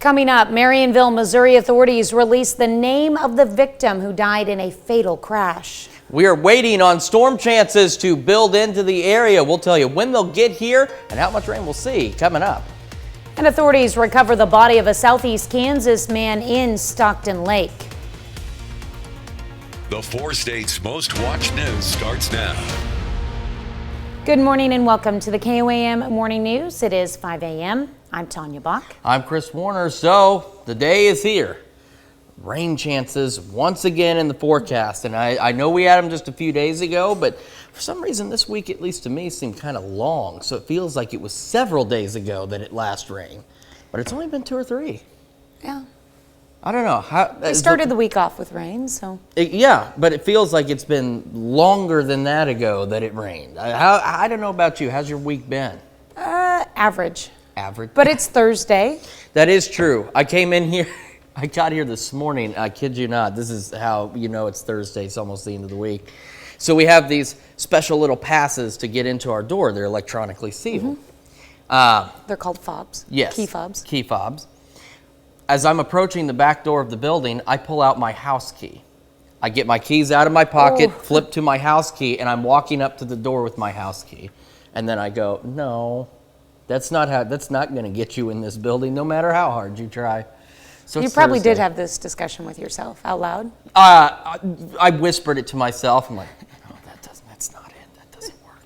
Coming up, Marionville, Missouri authorities released the name of the victim who died in a fatal crash. We are waiting on storm chances to build into the area. We'll tell you when they'll get here and how much rain we'll see coming up. And authorities recover the body of a southeast Kansas man in Stockton Lake. The 4 states' most watched news starts now. Good morning and welcome to the KOAM Morning News. It is 5 a.m. I'm Tanya Bach. I'm Chris Warner. So the day is here. Rain chances once again in the forecast. And I know we had them just a few days ago, but for some reason this week, at least to me, seemed kind of long. So it feels like it was several days ago that it last rained. But it's only been 2 or 3. Yeah. I don't know. We started the week off with rain, so. Yeah, but it feels like it's been longer than that ago that it rained. I don't know about you. How's your week been? Average. Average. But it's Thursday. That is true. I came in here. I got here this morning. I kid you not. This is how you know it's Thursday. It's almost the end of the week. So we have these special little passes to get into our door. They're electronically sealed. They're called fobs. Yes. Key fobs. Key fobs. As I'm approaching the back door of the building, I pull out my house key. I get my keys out of my pocket, flip to my house key, and I'm walking up to the door with my house key. And then I go, no, that's not going to get you in this building, no matter how hard you try. So you probably did have this discussion with yourself out loud. I whispered it to myself. I'm like, no, that's not it. That doesn't work.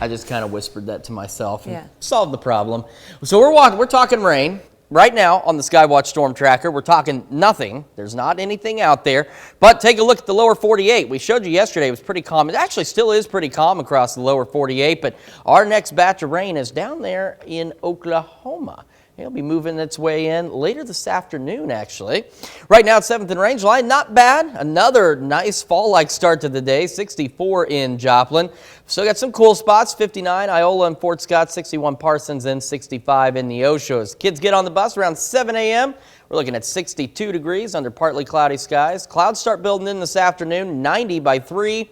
I just kind of whispered that to myself and solved the problem. So we're talking rain. Right now on the Skywatch Storm Tracker, we're talking nothing. There's not anything out there. But take a look at the lower 48. We showed you yesterday it was pretty calm. It actually still is pretty calm across the lower 48, but our next batch of rain is down there in Oklahoma. It'll be moving its way in later this afternoon, actually. Right now, it's 7th and Range Line. Not bad. Another nice fall-like start to the day. 64 in Joplin. Still got some cool spots. 59 Iola and Fort Scott. 61 Parsons and 65 in the Oshos. Kids get on the bus around 7 a.m. We're looking at 62 degrees under partly cloudy skies. Clouds start building in this afternoon. 90 by 3.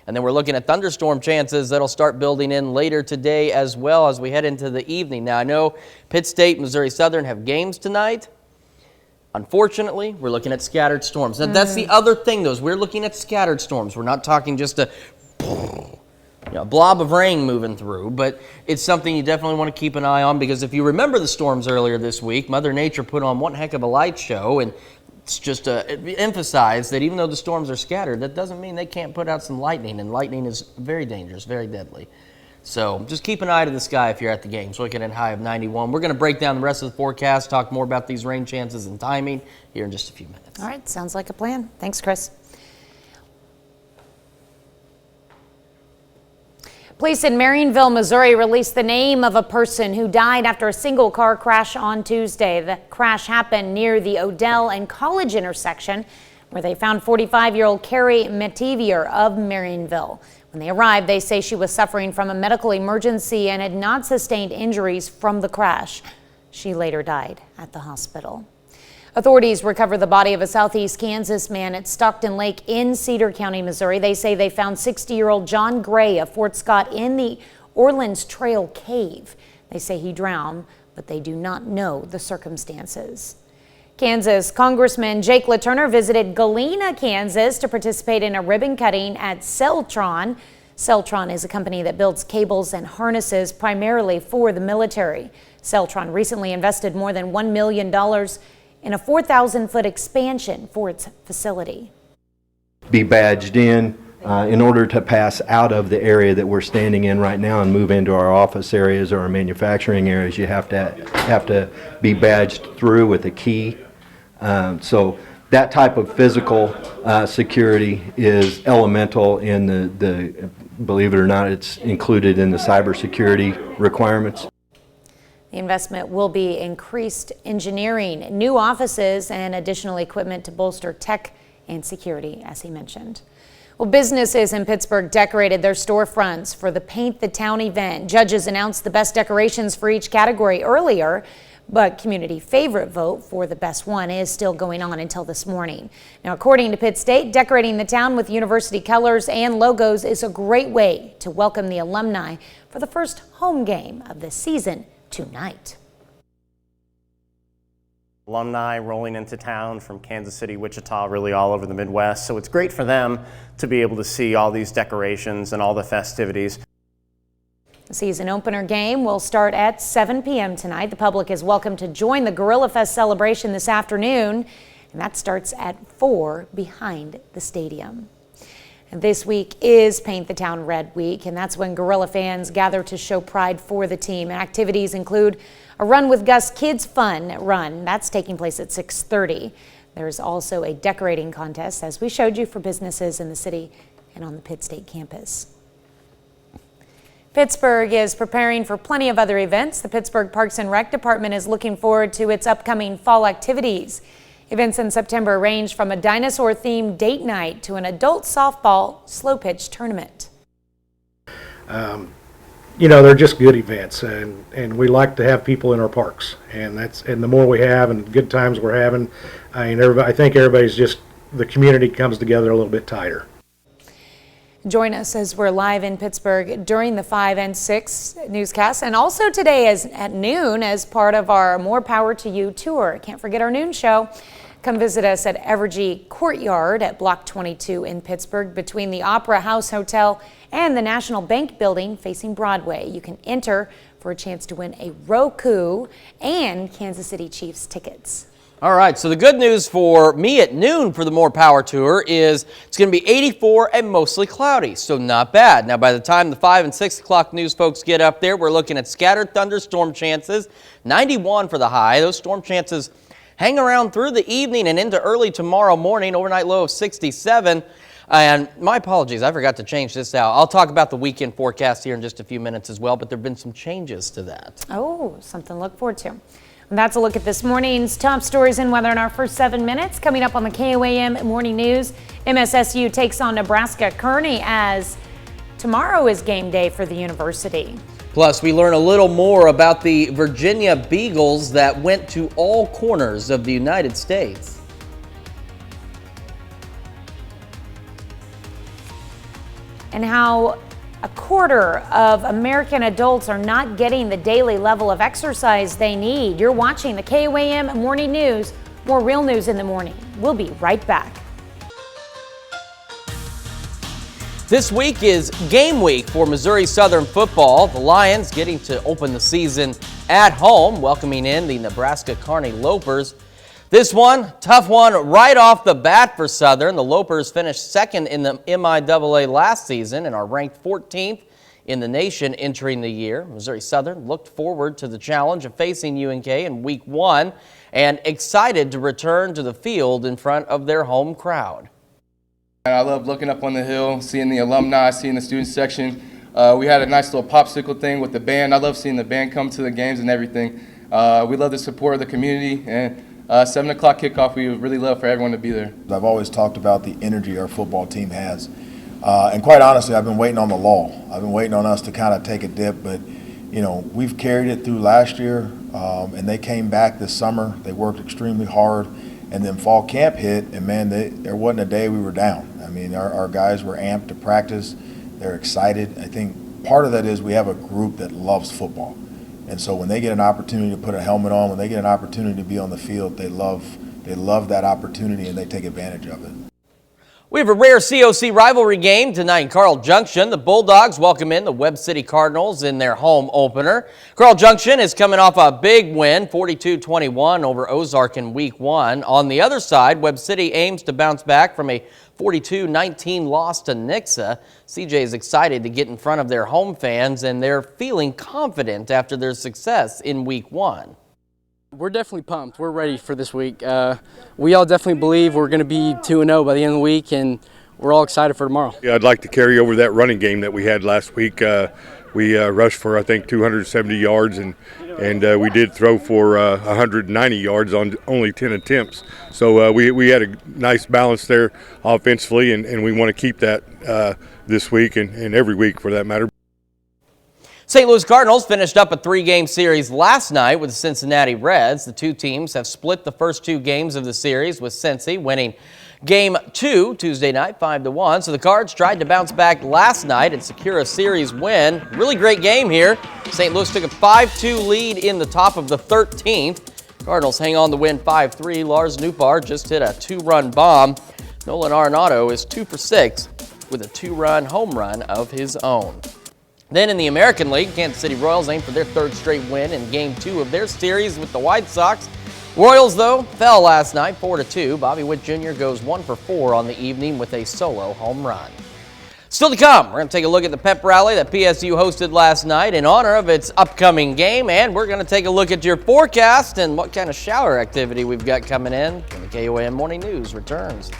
And then we're looking at thunderstorm chances that'll start building in later today as well as we head into the evening. Now, I know Pitt State, Missouri Southern have games tonight. Unfortunately, we're looking at scattered storms. Now, that's the other thing, though, is we're looking at scattered storms. We're not talking just a blob of rain moving through, but it's something you definitely want to keep an eye on because if you remember the storms earlier this week, Mother Nature put on one heck of a light show, and it's just to emphasize that even though the storms are scattered, that doesn't mean they can't put out some lightning, and lightning is very dangerous, very deadly. So just keep an eye to the sky if you're at the games. Looking at a high of 91. We're going to break down the rest of the forecast, talk more about these rain chances and timing here in just a few minutes. All right, sounds like a plan. Thanks, Chris. Police in Marionville, Missouri released the name of a person who died after a single car crash on Tuesday. The crash happened near the Odell and College intersection where they found 45-year-old Carrie Metivier of Marionville. When they arrived, they say she was suffering from a medical emergency and had not sustained injuries from the crash. She later died at the hospital. Authorities recovered the body of a southeast Kansas man at Stockton Lake in Cedar County, Missouri. They say they found 60-year-old John Gray of Fort Scott in the Orleans Trail Cave. They say he drowned, but they do not know the circumstances. Kansas Congressman Jake LaTurner visited Galena, Kansas to participate in a ribbon cutting at Celtron. Celtron is a company that builds cables and harnesses primarily for the military. Celtron recently invested more than $1 million in a 4,000-foot expansion for its facility. Be badged in order to pass out of the area that we're standing in right now and move into our office areas or our manufacturing areas. You have to be badged through with a key. So that type of physical security is elemental in the believe it or not, it's included in the cybersecurity requirements. The investment will be increased engineering, new offices, and additional equipment to bolster tech and security, as he mentioned. Well, businesses in Pittsburgh decorated their storefronts for the Paint the Town event. Judges announced the best decorations for each category earlier, but community favorite vote for the best one is still going on until this morning. Now, according to Pitt State, decorating the town with university colors and logos is a great way to welcome the alumni for the first home game of the season tonight. Alumni rolling into town from Kansas City, Wichita, really all over the Midwest. So it's great for them to be able to see all these decorations and all the festivities. The season opener game will start at 7 p.m. tonight. The public is welcome to join the Gorilla Fest celebration this afternoon, and that starts at 4 behind the stadium. And this week is Paint the Town Red Week, and that's when Gorilla fans gather to show pride for the team. And activities include a Run with Gus Kids Fun Run. That's taking place at 6:30. There's also a decorating contest, as we showed you, for businesses in the city and on the Pitt State campus. Pittsburgh is preparing for plenty of other events. The Pittsburgh Parks and Rec Department is looking forward to its upcoming fall activities. Events in September range from a dinosaur-themed date night to an adult softball slow pitch tournament. You know, they're just good events, and we like to have people in our parks, and the more we have and good times we're having, I think everybody's just, the community comes together a little bit tighter. Join us as we're live in Pittsburgh during the 5 and 6 newscasts, and also today at noon as part of our More Power to You tour. Can't forget our noon show. Come visit us at Evergy Courtyard at Block 22 in Pittsburgh, between the Opera House Hotel and the National Bank Building facing Broadway. You can enter for a chance to win a Roku and Kansas City Chiefs tickets. All right, so the good news for me at noon for the More Power Tour is it's going to be 84 and mostly cloudy, so not bad. Now, by the time the 5 and 6 o'clock news folks get up there, we're looking at scattered thunderstorm chances, 91 for the high. Those storm chances hang around through the evening and into early tomorrow morning, overnight low of 67. And my apologies, I forgot to change this out. I'll talk about the weekend forecast here in just a few minutes as well, but there have been some changes to that. Oh, something to look forward to. And that's a look at this morning's top stories and weather in our first 7 minutes. Coming up on the KOAM Morning News, MSSU takes on Nebraska Kearney as tomorrow is game day for the university. Plus, we learn a little more about the Virginia Beagles that went to all corners of the United States. And how a quarter of American adults are not getting the daily level of exercise they need. You're watching the KOAM Morning News. More real news in the morning. We'll be right back. This week is game week for Missouri Southern football. The Lions getting to open the season at home, welcoming in the Nebraska Kearney Lopers. This one, tough one right off the bat for Southern. The Lopers finished second in the MIAA last season and are ranked 14th in the nation entering the year. Missouri Southern looked forward to the challenge of facing UNK in week 1 and excited to return to the field in front of their home crowd. I love looking up on the hill, seeing the alumni, seeing the student section. We had a nice little popsicle thing with the band. I love seeing the band come to the games and everything. We love the support of the community, and 7 o'clock kickoff, we would really love for everyone to be there. I've always talked about the energy our football team has. And quite honestly, I've been waiting on the lull. I've been waiting on us to kind of take a dip, but you know, we've carried it through last year, and they came back this summer. They worked extremely hard, and then fall camp hit, and man, there wasn't a day we were down. I mean, our guys were amped to practice. They're excited. I think part of that is we have a group that loves football. And so when they get an opportunity to put a helmet on, when they get an opportunity to be on the field, they love that opportunity and they take advantage of it. We have a rare COC rivalry game tonight in Carl Junction. The Bulldogs welcome in the Webb City Cardinals in their home opener. Carl Junction is coming off a big win, 42-21 over Ozark in week 1. On the other side, Webb City aims to bounce back from a 42-19 loss to Nixa. CJ is excited to get in front of their home fans, and they're feeling confident after their success in week 1. We're definitely pumped. We're ready for this week. We all definitely believe we're going to be 2-0 by the end of the week, and we're all excited for tomorrow. Yeah, I'd like to carry over that running game that we had last week. We rushed for, I think, 270 yards, and we did throw for 190 yards on only 10 attempts. So we had a nice balance there offensively, and we want to keep that this week and every week for that matter. St. Louis Cardinals finished up a 3-game series last night with the Cincinnati Reds. The two teams have split the first 2 games of the series, with Cincy winning Game 2 Tuesday night 5-1. So the Cards tried to bounce back last night and secure a series win. Really great game here. St. Louis took a 5-2 lead in the top of the 13th. Cardinals hang on to win 5-3. Lars Nootbaar just hit a 2-run bomb. Nolan Arenado is 2 for 6 with a 2-run home run of his own. Then in the American League, Kansas City Royals aim for their 3rd straight win in Game 2 of their series with the White Sox. Royals, though, fell last night 4-2. Bobby Witt Jr. goes 1 for 4 on the evening with a solo home run. Still to come, we're going to take a look at the pep rally that PSU hosted last night in honor of its upcoming game, and we're going to take a look at your forecast and what kind of shower activity we've got coming in when the KOAM Morning News returns.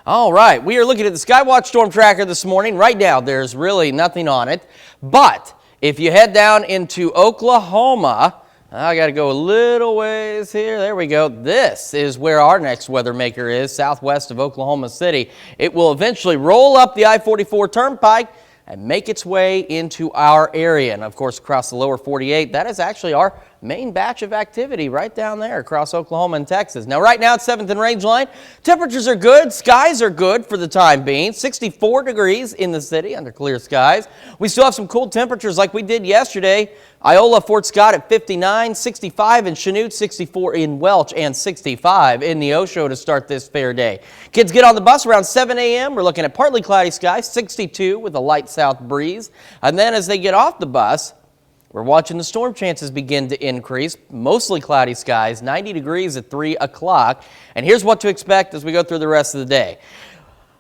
All right, we are looking at the Skywatch Storm Tracker this morning. Right now, there's really nothing on it, but if you head down into Oklahoma, I got to go a little ways here. There we go. This is where our next weather maker is, southwest of Oklahoma City. It will eventually roll up the I-44 Turnpike and make its way into our area. And of course, across the lower 48, that is actually our main batch of activity right down there across Oklahoma and Texas. Now, right now, it's 7th and Rangeline. Temperatures are good. Skies are good for the time being. 64 degrees in the city under clear skies. We still have some cool temperatures like we did yesterday. Iola, Fort Scott at 59, 65 in Chanute, 64 in Welch, and 65 in Neosho to start this fair day. Kids get on the bus around 7 a.m. We're looking at partly cloudy skies, 62 with a light south breeze. And then as they get off the bus, we're watching the storm chances begin to increase. Mostly cloudy skies, 90 degrees at 3 o'clock. And here's what to expect as we go through the rest of the day.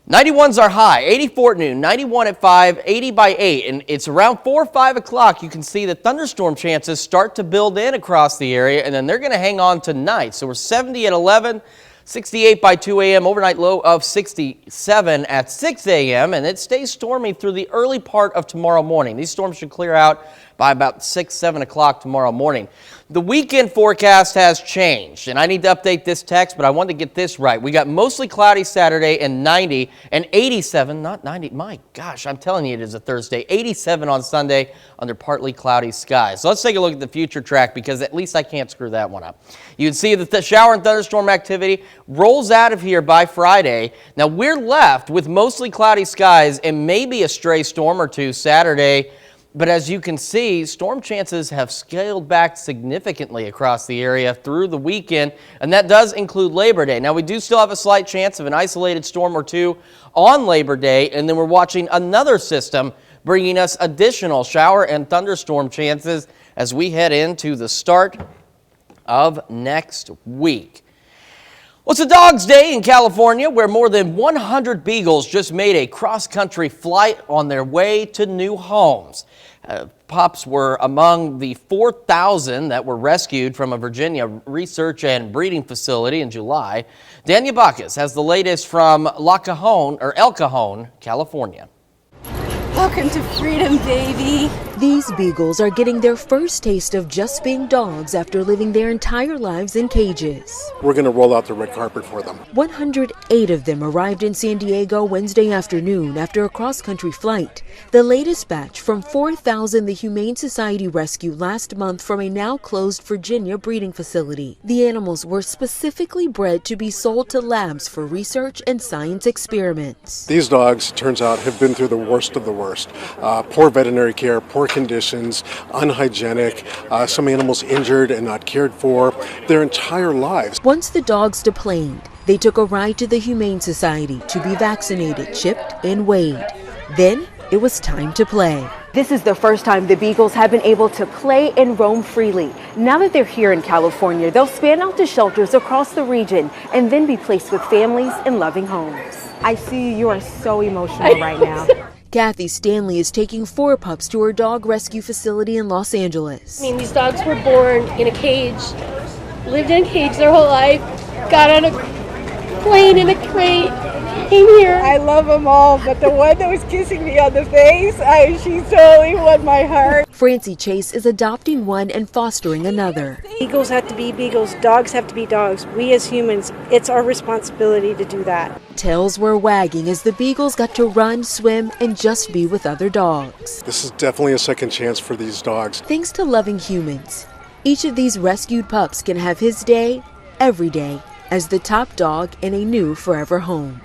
91's our high, 84 at noon, 91 at 5, 80 by 8. And it's around 4 or 5 o'clock you can see the thunderstorm chances start to build in across the area, and then they're going to hang on tonight. So we're 70 at 11, 68 by 2 a.m., overnight low of 67 at 6 a.m., and it stays stormy through the early part of tomorrow morning. These storms should clear out by about 6, 7 o'clock tomorrow morning. The weekend forecast has changed, and I need to update this text, but I wanted to get this right. We got mostly cloudy Saturday and 90 and 87, not 90. My gosh, I'm telling you it is a Thursday. 87 on Sunday under partly cloudy skies. So let's take a look at the future track because at least I can't screw that one up. You can see that the shower and thunderstorm activity rolls out of here by Friday. Now we're left with mostly cloudy skies and maybe a stray storm or two Saturday. But as you can see, storm chances have scaled back significantly across the area through the weekend, and that does include Labor Day. Now, we do still have a slight chance of an isolated storm or two on Labor Day, and then we're watching another system bringing us additional shower and thunderstorm chances as we head into the start of next week. Well, it's a Dog's Day in California where more than 100 beagles just made a cross-country flight on their way to new homes. Pups were among the 4,000 that were rescued from a Virginia research and breeding facility in July. Daniel Bacchus has the latest from El Cajon, California. Welcome to freedom, baby. These beagles are getting their first taste of just being dogs after living their entire lives in cages. We're going to roll out the red carpet for them. 108 of them arrived in San Diego Wednesday afternoon after a cross-country flight. The latest batch from 4,000 the Humane Society rescued last month from a now-closed Virginia breeding facility. The animals were specifically bred to be sold to labs for research and science experiments. These dogs, turns out, have been through the worst of the worst. Poor veterinary care, poor conditions, unhygienic, some animals injured and not cared for their entire lives. Once the dogs deplaned, they took a ride to the Humane Society to be vaccinated, chipped, and weighed. Then it was time to play. This is the first time the beagles have been able to play and roam freely. Now that they're here in California, they'll span out to shelters across the region and then be placed with families in loving homes. I see you are so emotional right now. Kathy Stanley is taking 4 pups to her dog rescue facility in Los Angeles. I mean, these dogs were born in a cage, lived in a cage their whole life, got on a plane in a crate, came here. I love them all, but the one that was kissing me on the face, she totally won my heart. Francie Chase is adopting one and fostering another. Beagles have to be beagles, dogs have to be dogs. We as humans, it's our responsibility to do that. Tails were wagging as the beagles got to run, swim, and just be with other dogs. This is definitely a second chance for these dogs. Thanks to loving humans, each of these rescued pups can have his day, every day, as the top dog in a new forever home.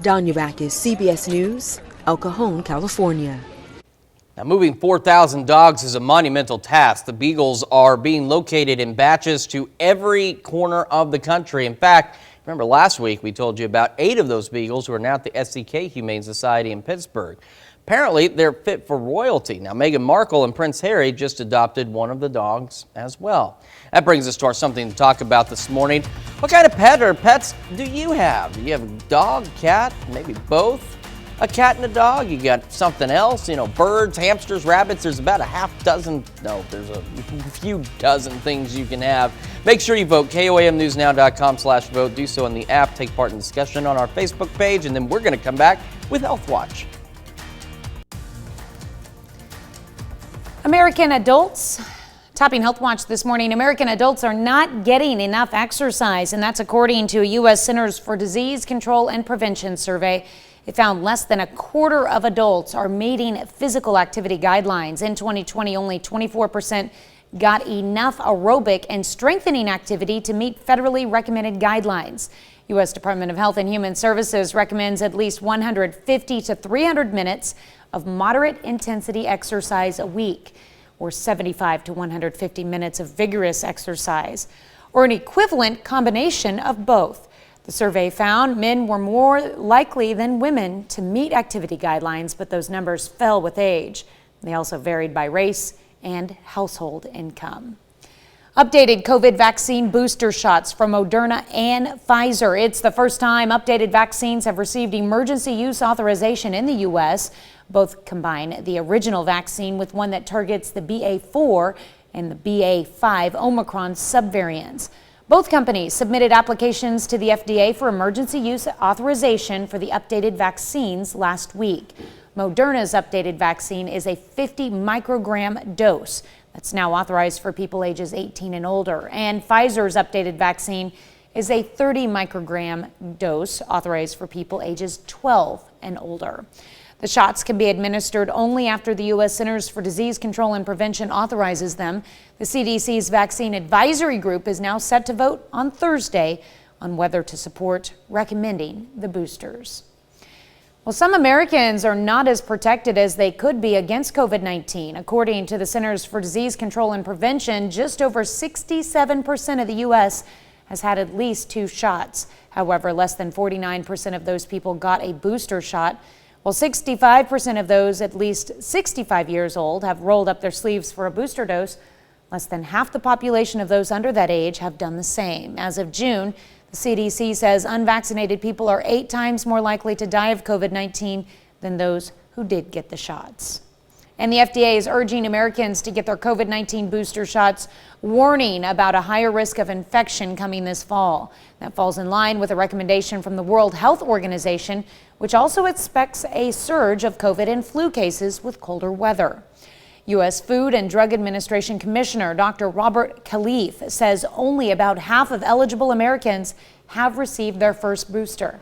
Danya Bacchus, CBS News, El Cajon, California. Now, moving 4,000 dogs is a monumental task. The beagles are being located in batches to every corner of the country. In fact, remember last week we told you about 8 of those beagles who are now at the SCK Humane Society in Pittsburgh. Apparently, they're fit for royalty. Now, Meghan Markle and Prince Harry just adopted one of the dogs as well. That brings us to our something to talk about this morning. What kind of pet or pets do you have? Do you have a dog, cat, maybe both? A cat and a dog? You got something else? Birds, hamsters, rabbits. There's about there's a few dozen things you can have. Make sure you vote. KOAMnewsnow.com/vote. Do so in the app. Take part in discussion on our Facebook page. And then we're going to come back with Health Watch. American adults, topping Health Watch this morning, American adults are not getting enough exercise, and that's according to a U.S. Centers for Disease Control and Prevention survey. It found less than a quarter of adults are meeting physical activity guidelines. In 2020, only 24% got enough aerobic and strengthening activity to meet federally recommended guidelines. U.S. Department of Health and Human Services recommends at least 150 to 300 minutes of moderate intensity exercise a week, or 75 to 150 minutes of vigorous exercise, or an equivalent combination of both. The survey found men were more likely than women to meet activity guidelines, but those numbers fell with age. They also varied by race and household income. Updated COVID vaccine booster shots from Moderna and Pfizer. It's the first time updated vaccines have received emergency use authorization in the U.S. Both combine the original vaccine with one that targets the BA.4 and the BA.5 Omicron subvariants. Both companies submitted applications to the FDA for emergency use authorization for the updated vaccines last week. Moderna's updated vaccine is a 50 microgram dose that's now authorized for people ages 18 and older. And Pfizer's updated vaccine is a 30 microgram dose authorized for people ages 12 and older. The shots can be administered only after the U.S. Centers for Disease Control and Prevention authorizes them. The CDC's Vaccine Advisory Group is now set to vote on Thursday on whether to support recommending the boosters. Well, some Americans are not as protected as they could be against COVID-19. According to the Centers for Disease Control and Prevention, just over 67% of the U.S. has had at least 2 shots. However, less than 49% of those people got a booster shot, while 65% of those at least 65 years old have rolled up their sleeves for a booster dose. Less than half the population of those under that age have done the same. As of June, the CDC says unvaccinated people are 8 times more likely to die of COVID-19 than those who did get the shots. And the FDA is urging Americans to get their COVID-19 booster shots, warning about a higher risk of infection coming this fall. That falls in line with a recommendation from the World Health Organization, which also expects a surge of COVID and flu cases with colder weather. U.S. Food and Drug Administration Commissioner Dr. Robert Khalif says only about half of eligible Americans have received their first booster.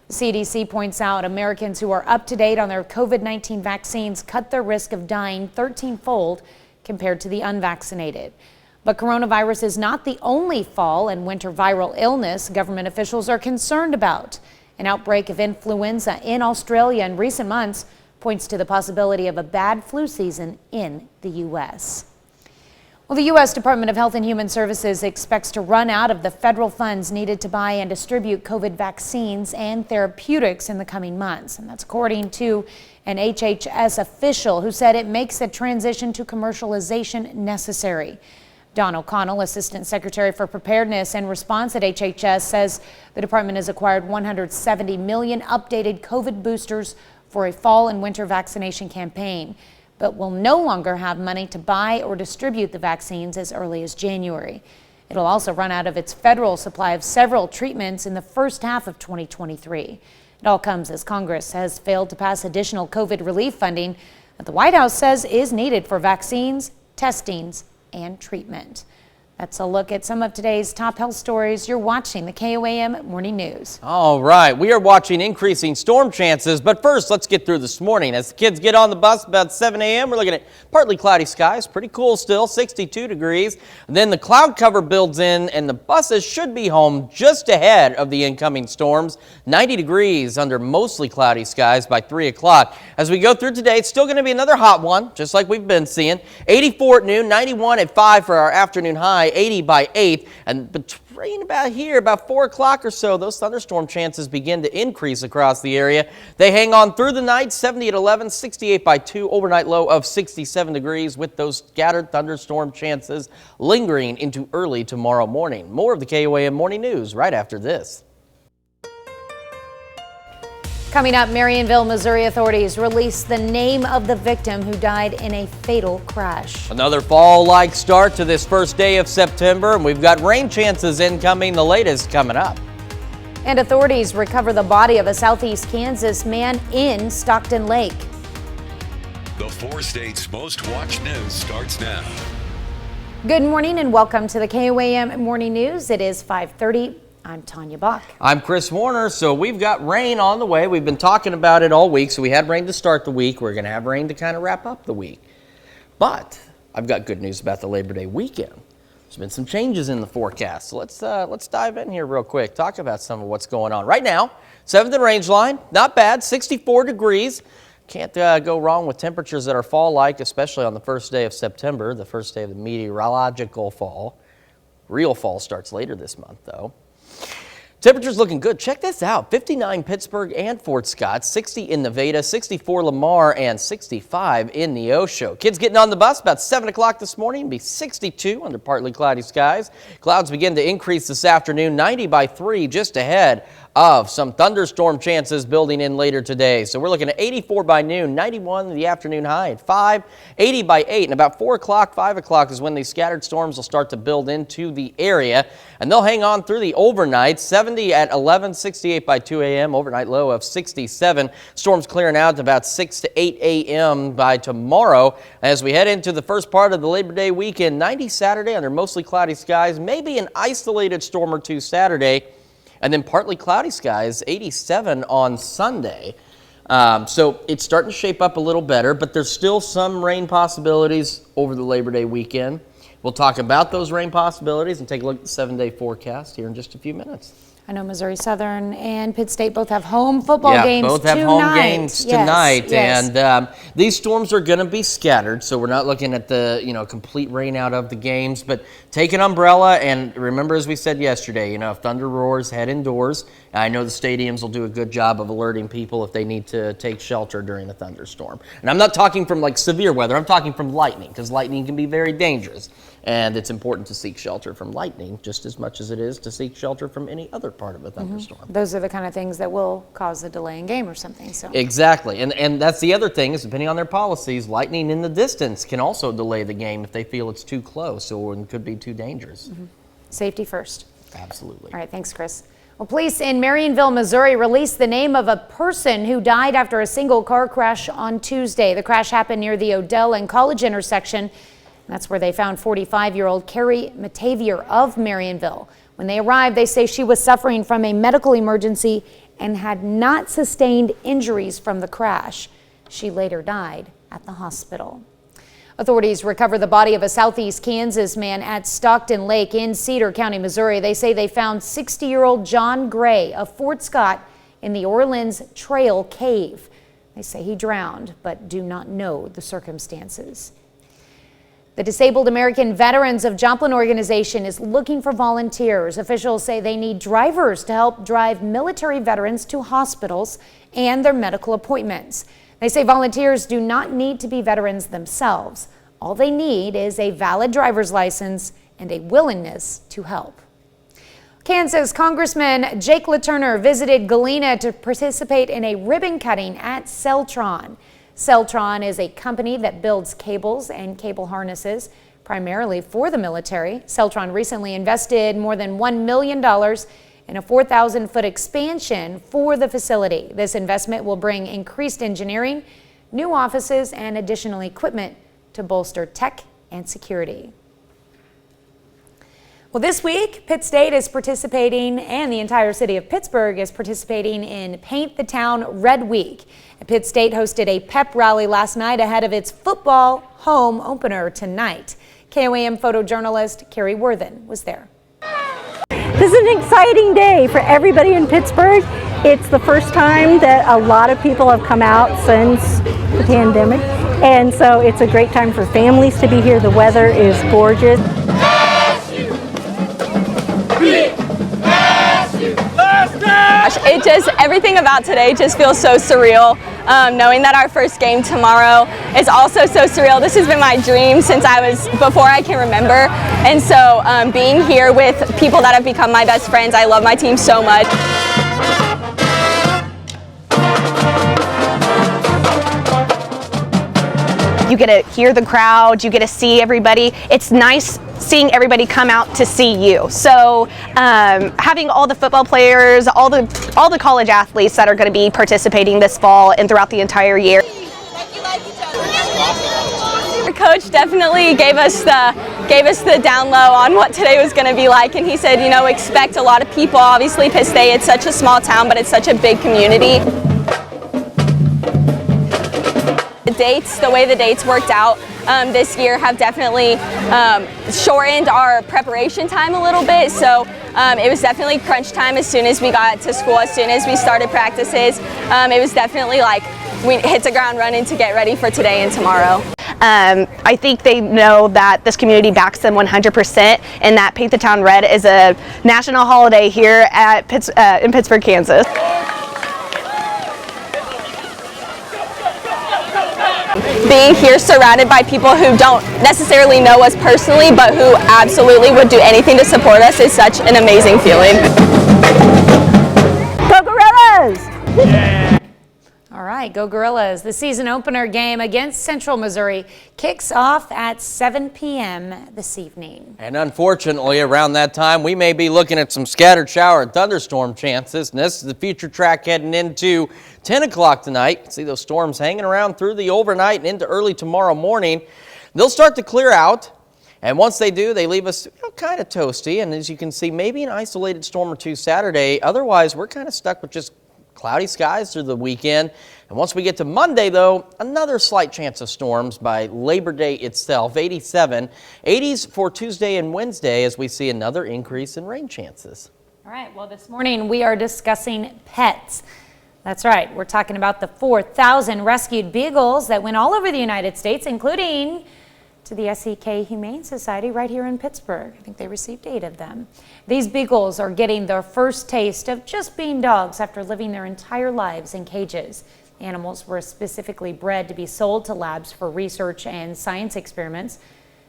The CDC points out Americans who are up to date on their COVID-19 vaccines cut their risk of dying 13-fold compared to the unvaccinated. But coronavirus is not the only fall and winter viral illness government officials are concerned about. An outbreak of influenza in Australia in recent months points to the possibility of a bad flu season in the U.S. Well, the U.S. Department of Health and Human Services expects to run out of the federal funds needed to buy and distribute COVID vaccines and therapeutics in the coming months. And that's according to an HHS official who said it makes the transition to commercialization necessary. Don O'Connell, Assistant Secretary for Preparedness and Response at HHS, says the department has acquired 170 million updated COVID boosters for a fall and winter vaccination campaign, but will no longer have money to buy or distribute the vaccines as early as January. It'll also run out of its federal supply of several treatments in the first half of 2023. It all comes as Congress has failed to pass additional COVID relief funding that the White House says is needed for vaccines, testings, and treatment. That's a look at some of today's top health stories. You're watching the KOAM Morning News. All right, we are watching increasing storm chances, but first let's get through this morning. As the kids get on the bus about 7 a.m., we're looking at partly cloudy skies, pretty cool still, 62 degrees. Then the cloud cover builds in and the buses should be home just ahead of the incoming storms. 90 degrees under mostly cloudy skies by 3 o'clock. As we go through today, it's still going to be another hot one, just like we've been seeing. 84 at noon, 91 at 5 for our afternoon high. 80 by 8, and between about here, about 4 o'clock or so, those thunderstorm chances begin to increase across the area. They hang on through the night, 70 at 11, 68 by 2, overnight low of 67 degrees with those scattered thunderstorm chances lingering into early tomorrow morning. More of the KOAM Morning News right after this. Coming up, Marionville, Missouri authorities release the name of the victim who died in a fatal crash. Another fall-like start to this first day of September, and we've got rain chances incoming, the latest coming up. And authorities recover the body of a southeast Kansas man in Stockton Lake. The 4 states' most watched news starts now. Good morning and welcome to the KOAM Morning News. It is 5:30. I'm Tanya Bach. I'm Chris Warner. So we've got rain on the way. We've been talking about it all week. So we had rain to start the week. We're going to have rain to kind of wrap up the week. But I've got good news about the Labor Day weekend. There's been some changes in the forecast. So let's dive in here real quick. Talk about some of what's going on. Right now, 7th and range line, not bad, 64 degrees. Can't go wrong with temperatures that are fall-like, especially on the first day of September, the first day of the meteorological fall. Real fall starts later this month, though. Temperatures looking good. Check this out. 59 Pittsburgh and Fort Scott, 60 in Nevada, 64 Lamar, and 65 in Neosho. Kids getting on the bus about 7 o'clock this morning. Be 62 under partly cloudy skies. Clouds begin to increase this afternoon. 90 by 3 just ahead of some thunderstorm chances building in later today. So we're looking at 84 by noon, 91 the afternoon high at 5, 80 by 8, and about 4 o'clock, 5 o'clock is when these scattered storms will start to build into the area, and they'll hang on through the overnight, 70 at 11, 68 by 2 a.m., overnight low of 67. Storms clearing out about 6 to 8 a.m. by tomorrow. As we head into the first part of the Labor Day weekend, 90 Saturday under mostly cloudy skies, maybe an isolated storm or two Saturday, and then partly cloudy skies, 87 on Sunday. So it's starting to shape up a little better, but there's still some rain possibilities over the Labor Day weekend. We'll talk about those rain possibilities and take a look at the 7-day forecast here in just a few minutes. I know Missouri Southern and Pitt State both have home football games both have tonight. home games tonight. Yes. And these storms are going to be scattered, so we're not looking at the complete rain out of the games. But take an umbrella, and remember, as we said yesterday, if thunder roars, head indoors. I know the stadiums will do a good job of alerting people if they need to take shelter during a thunderstorm. And I'm not talking from severe weather. I'm talking from lightning, because lightning can be very dangerous. And it's important to seek shelter from lightning just as much as it is to seek shelter from any other part of a thunderstorm. Those are the kind of things that will cause a delay in game or something. So exactly, and that's the other thing is, depending on their policies, lightning in the distance can also delay the game if they feel it's too close or it could be too dangerous. Safety first. Absolutely. All right, thanks, Chris. Well, police in Marionville, Missouri released the name of a person who died after a single car crash on Tuesday. The crash happened near the Odell and College intersection. That's where they found 45-year-old Carrie Matavier of Marionville. When they arrived, they say she was suffering from a medical emergency and had not sustained injuries from the crash. She later died at the hospital. Authorities recovered the body of a southeast Kansas man at Stockton Lake in Cedar County, Missouri. They say they found 60-year-old John Gray of Fort Scott in the Orleans Trail Cave. They say he drowned, but do not know the circumstances. The Disabled American Veterans of Joplin organization is looking for volunteers. Officials say they need drivers to help drive military veterans to hospitals and their medical appointments. They say volunteers do not need to be veterans themselves. All they need is a valid driver's license and a willingness to help. Kansas Congressman Jake LaTurner visited Galena to participate in a ribbon cutting at Celtron. Celtron is a company that builds cables and cable harnesses primarily for the military. Celtron recently invested more than $1 million in a 4,000-foot expansion for the facility. This investment will bring increased engineering, new offices, and additional equipment to bolster tech and security. Well, this week, Pitt State is participating, and the entire city of Pittsburgh is participating in Paint the Town Red Week. Pitt State hosted a pep rally last night ahead of its football home opener tonight. KOAM photojournalist Carrie Worthen was there. This is an exciting day for everybody in Pittsburgh. It's the first time that a lot of people have come out since the pandemic, and so it's a great time for families to be here. The weather is gorgeous. It just, everything about today just feels so surreal. Knowing that our first game tomorrow is also so surreal. This has been my dream since before I can remember. And so being here with people that have become my best friends, I love my team so much. You get to hear the crowd, you get to see everybody. It's nice seeing everybody come out to see you. So having all the football players, all the college athletes that are going to be participating this fall and throughout the entire year. Our coach definitely gave us the down low on what today was going to be like, and he said, you know, expect a lot of people. Obviously, Pitt State, it's such a small town, but it's such a big community. The way the dates worked out this year have definitely shortened our preparation time a little bit. So it was definitely crunch time as soon as we got to school, as soon as we started practices. It was definitely like we hit the ground running to get ready for today and tomorrow. I think they know that this community backs them 100%, and that Paint the Town Red is a national holiday here at in Pittsburgh, Kansas. Being here surrounded by people who don't necessarily know us personally, but who absolutely would do anything to support us is such an amazing feeling. Go Gorillas! Yeah. All right, go Gorillas. The season opener game against Central Missouri kicks off at 7 p.m. this evening. And unfortunately, around that time, we may be looking at some scattered shower and thunderstorm chances. And this is the future track heading into 10 o'clock tonight. See those storms hanging around through the overnight and into early tomorrow morning. They'll start to clear out. And once they do, they leave us kind of toasty. And as you can see, maybe an isolated storm or two Saturday. Otherwise, we're kind of stuck with just cloudy skies through the weekend. And once we get to Monday, though, another slight chance of storms by Labor Day itself, 87. 80s for Tuesday and Wednesday as we see another increase in rain chances. All right, well, this morning we are discussing pets. That's right, we're talking about the 4,000 rescued beagles that went all over the United States, including to the SEK Humane Society right here in Pittsburgh. I think they received 8 of them. These beagles are getting their first taste of just being dogs after living their entire lives in cages. Animals were specifically bred to be sold to labs for research and science experiments.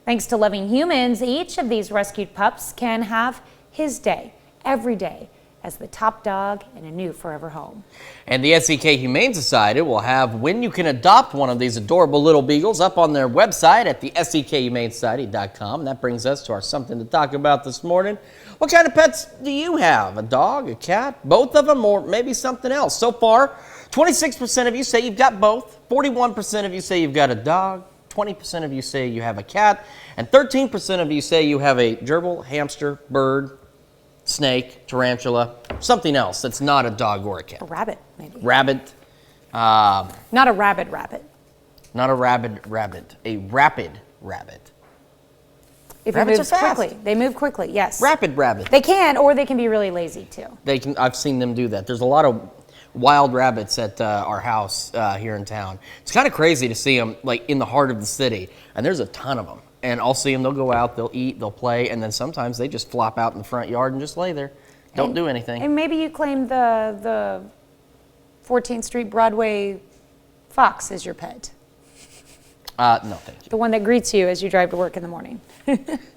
Thanks to loving humans, each of these rescued pups can have his day every day as the top dog in a new forever home. And the SEK Humane Society will have when you can adopt one of these adorable little beagles up on their website at the SEKHumaneSociety.com. That brings us to our something to talk about this morning. What kind of pets do you have? A dog, a cat, both of them, or maybe something else? So far, 26% of you say you've got both, 41% of you say you've got a dog, 20% of you say you have a cat, and 13% of you say you have a gerbil, hamster, bird, snake, tarantula, something else that's not a dog or a cat. A rabbit, maybe. Rabbit. Not a rabid rabbit. Not a rabid rabbit. A rapid rabbit. If Rabbits it moves are fast. quickly. They move quickly, yes. Rapid rabbit. They can, or they can be really lazy too. They can. I've seen them do that. There's a lot of wild rabbits at our house here in town. It's kind of crazy to see them like in the heart of the city, and there's a ton of them. And I'll see them, they'll go out, they'll eat, they'll play, and then sometimes they just flop out in the front yard and just lay there. Don't do anything. And maybe you claim the 14th Street Broadway fox as your pet. No, thank you. The one that greets you as you drive to work in the morning.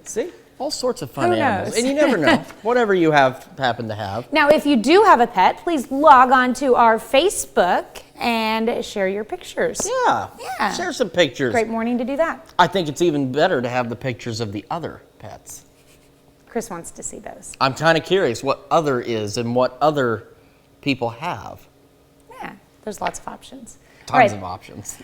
See? All sorts of fun Who animals. knows? And you never know. Whatever you happen to have. Now, if you do have a pet, please log on to our Facebook and share your pictures. Yeah. Share some pictures. Great morning to do that. I think it's even better to have the pictures of the other pets. Chris wants to see those. I'm kind of curious what other is and what other people have. Yeah, there's lots of options. Tons of options.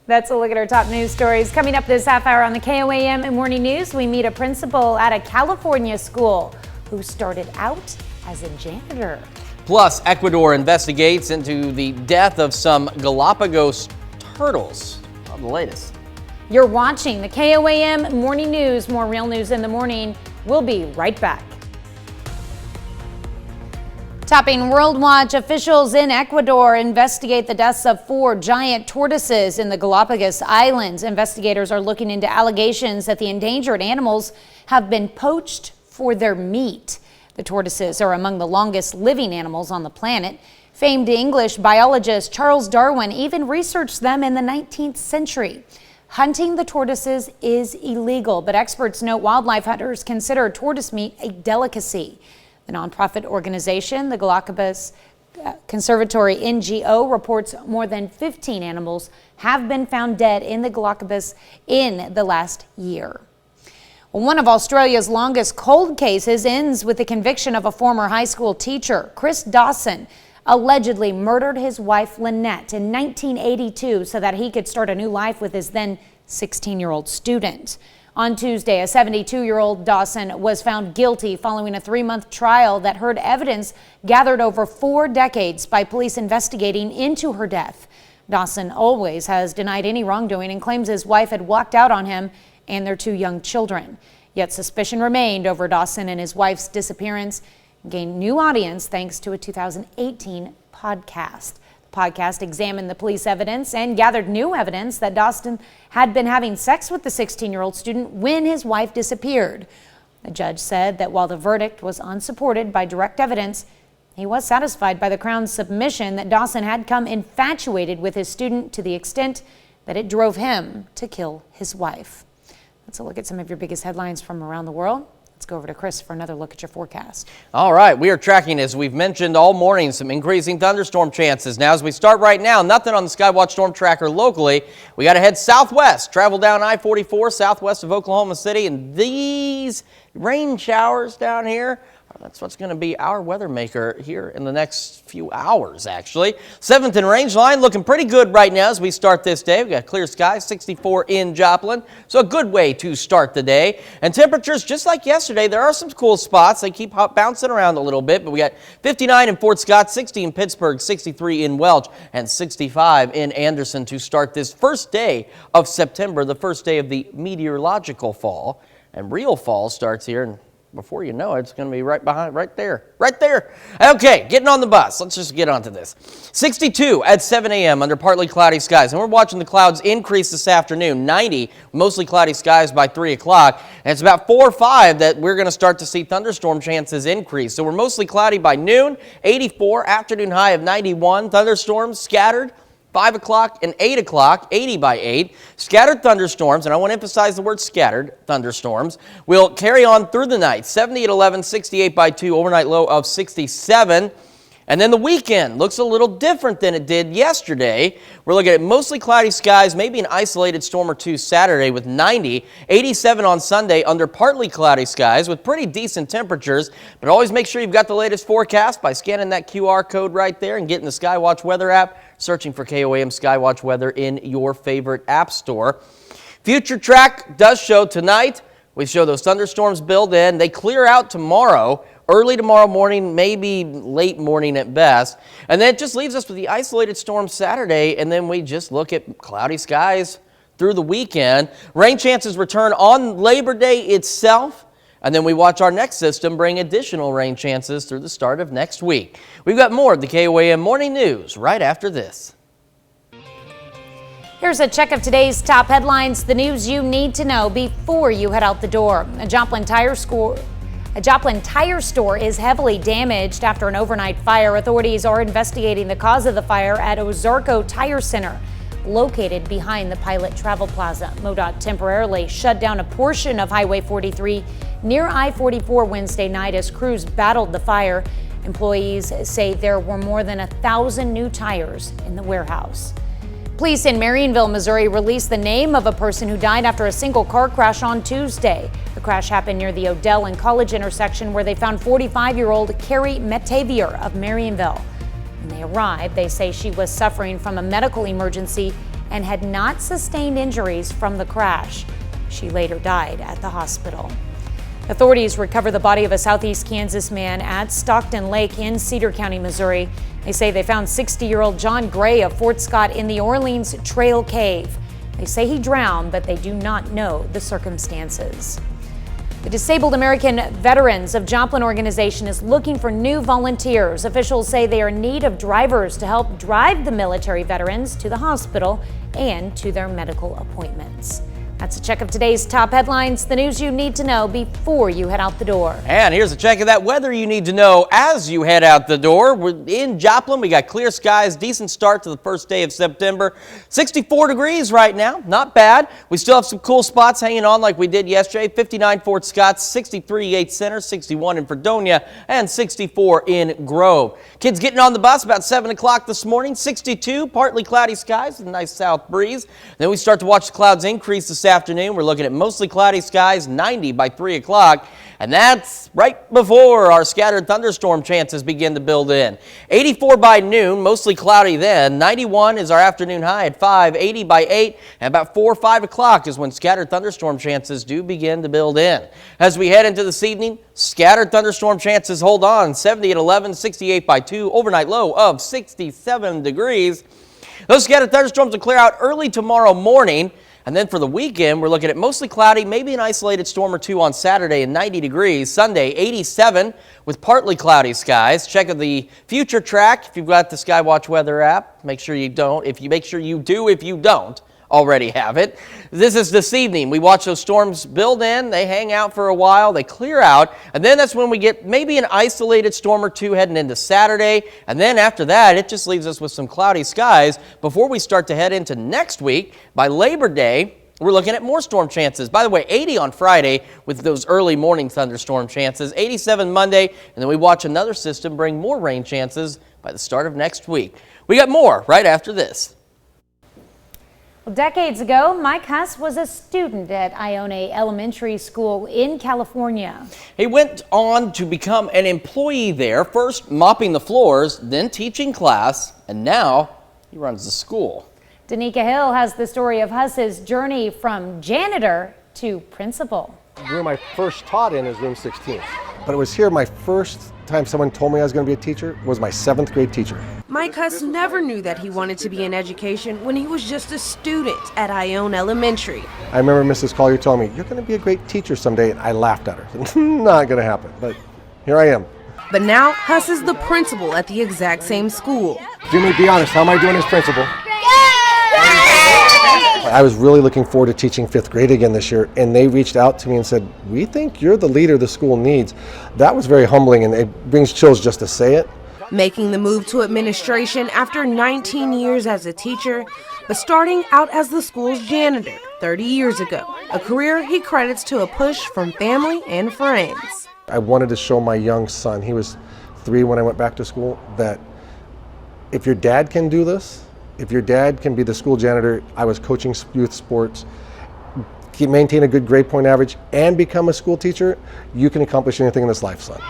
That's a look at our top news stories. Coming up this half hour on the KOAM Morning News, we meet a principal at a California school who started out as a janitor. Plus, Ecuador investigates into the death of some Galapagos turtles. On the latest. You're watching the KOAM Morning News. More real news in the morning. We'll be right back. Topping World Watch, officials in Ecuador investigate the deaths of 4 giant tortoises in the Galapagos Islands. Investigators are looking into allegations that the endangered animals have been poached for their meat. The tortoises are among the longest living animals on the planet. Famed English biologist Charles Darwin even researched them in the 19th century. Hunting the tortoises is illegal, but experts note wildlife hunters consider tortoise meat a delicacy. The nonprofit organization, the Galapagos Conservatory NGO, reports more than 15 animals have been found dead in the Galapagos in the last year. One of Australia's longest cold cases ends with the conviction of a former high school teacher. Chris Dawson allegedly murdered his wife Lynette in 1982 so that he could start a new life with his then 16-year-old student. On Tuesday, a 72-year-old Dawson was found guilty following a 3-month trial that heard evidence gathered over 4 decades by police investigating into her death. Dawson always has denied any wrongdoing and claims his wife had walked out on him and their 2 young children. Yet suspicion remained over Dawson and his wife's disappearance gained new audience thanks to a 2018 podcast. The podcast examined the police evidence and gathered new evidence that Dawson had been having sex with the 16-year-old student when his wife disappeared. The judge said that while the verdict was unsupported by direct evidence, he was satisfied by the Crown's submission that Dawson had come infatuated with his student to the extent that it drove him to kill his wife. Let's look at some of your biggest headlines from around the world. Let's go over to Chris for another look at your forecast. All right, we are tracking, as we've mentioned all morning, some increasing thunderstorm chances. Now, as we start right now, nothing on the Skywatch Storm Tracker locally. We got to head southwest, travel down I-44 southwest of Oklahoma City, and these rain showers down here, that's what's going to be our weather maker here in the next few hours, actually. 7th and range line looking pretty good right now as we start this day. We've got clear skies, 64 in Joplin, so a good way to start the day. And temperatures, just like yesterday, there are some cool spots. They keep bouncing around a little bit, but we got 59 in Fort Scott, 60 in Pittsburgh, 63 in Welch, and 65 in Anderson to start this first day of September, the first day of the meteorological fall. And real fall starts here in before you know it, it's going to be right behind, right there. Okay, getting on the bus. Let's just get onto this. 62 at 7 a.m. under partly cloudy skies. And we're watching the clouds increase this afternoon. 90, mostly cloudy skies by 3 o'clock. And it's about 4 or 5 that we're going to start to see thunderstorm chances increase. So we're mostly cloudy by noon. 84, afternoon high of 91. Thunderstorms scattered. 5 o'clock and 8 o'clock, 80 by 8. Scattered thunderstorms, and I want to emphasize the word scattered thunderstorms, will carry on through the night. 70 at 11, 68 by 2, overnight low of 67. And then the weekend looks a little different than it did yesterday. We're looking at mostly cloudy skies, maybe an isolated storm or two Saturday with 90, 87 on Sunday under partly cloudy skies with pretty decent temperatures. But always make sure you've got the latest forecast by scanning that QR code right there and getting the Skywatch weather app, searching for KOAM Skywatch weather in your favorite app store. Future track does show tonight. We show those thunderstorms build in. They clear out tomorrow. Early tomorrow morning, maybe late morning at best. And then it just leaves us with the isolated storm Saturday, and then we just look at cloudy skies through the weekend. Rain chances return on Labor Day itself, and then we watch our next system bring additional rain chances through the start of next week. We've got more of the KOAM Morning News right after this. Here's a check of today's top headlines, the news you need to know before you head out the door. A Joplin tire store is heavily damaged after an overnight fire. Authorities are investigating the cause of the fire at Ozarko Tire Center, located behind the Pilot Travel Plaza. MoDOT temporarily shut down a portion of Highway 43 near I-44 Wednesday night as crews battled the fire. Employees say there were more than 1,000 new tires in the warehouse. Police in Marionville, Missouri released the name of a person who died after a single car crash on Tuesday. The crash happened near the Odell and College intersection where they found 45-year-old Carrie Metavier of Marionville. When they arrived, they say she was suffering from a medical emergency and had not sustained injuries from the crash. She later died at the hospital. Authorities recovered the body of a Southeast Kansas man at Stockton Lake in Cedar County, Missouri. They say they found 60-year-old John Gray of Fort Scott in the Orleans Trail Cave. They say he drowned, but they do not know the circumstances. The Disabled American Veterans of Joplin organization is looking for new volunteers. Officials say they are in need of drivers to help drive the military veterans to the hospital and to their medical appointments. That's a check of today's top headlines, the news you need to know before you head out the door. And here's a check of that weather you need to know as you head out the door. We're in Joplin. We got clear skies, decent start to the first day of September. 64 degrees right now, not bad. We still have some cool spots hanging on like we did yesterday. 59 Fort Scott, 63 Yates Center, 61 in Fredonia, and 64 in Grove. Kids getting on the bus about 7 o'clock this morning. 62, partly cloudy skies with a nice south breeze. Then we start to watch the clouds increase this afternoon. We're looking at mostly cloudy skies, 90 by 3 o'clock. And that's right before our scattered thunderstorm chances begin to build in. 84 by noon, mostly cloudy then. 91 is our afternoon high at 5, 80 by 8, and about 4 or 5 o'clock is when scattered thunderstorm chances do begin to build in. As we head into this evening, scattered thunderstorm chances hold on. 70 at 11, 68 by 2, overnight low of 67 degrees. Those scattered thunderstorms will clear out early tomorrow morning. And then for the weekend, we're looking at mostly cloudy, maybe an isolated storm or two on Saturday and 90 degrees. Sunday, 87 with partly cloudy skies. Check out the future track if you've got the Skywatch weather app. Make sure you don't. Make sure you do if you don't already have it. This is this evening. We watch those storms build in. They hang out for a while. They clear out. And then that's when we get maybe an isolated storm or two heading into Saturday. And then after that, it just leaves us with some cloudy skies before we start to head into next week. By Labor Day, we're looking at more storm chances. By the way, 80 on Friday with those early morning thunderstorm chances. 87 Monday. And then we watch another system bring more rain chances by the start of next week. We got more right after this. Well, decades ago, Mike Huss was a student at Ione Elementary School in California. He went on to become an employee there, first mopping the floors, then teaching class, and now he runs the school. Danica Hill has the story of Huss's journey from janitor to principal. The room I first taught in is room 16, but it was here my first time someone told me I was going to be a teacher was my 7th grade teacher. Mike Huss never knew that he wanted to be in education when he was just a student at Ione Elementary. I remember Mrs. Collier telling me, "You're going to be a great teacher someday," and I laughed at her. Not going to happen, but here I am. But now Huss is the principal at the exact same school. Jimmy, be honest, how am I doing as principal? I was really looking forward to teaching 5th grade again this year, and they reached out to me and said, "We think you're the leader the school needs." That was very humbling, and it brings chills just to say it. Making the move to administration after 19 years as a teacher, but starting out as the school's janitor 30 years ago, a career he credits to a push from family and friends. I wanted to show my young son, he was 3 when I went back to school, that if your dad can do this, if your dad can be the school janitor, I was coaching youth sports, maintain a good grade point average, and become a school teacher, you can accomplish anything in this life, son.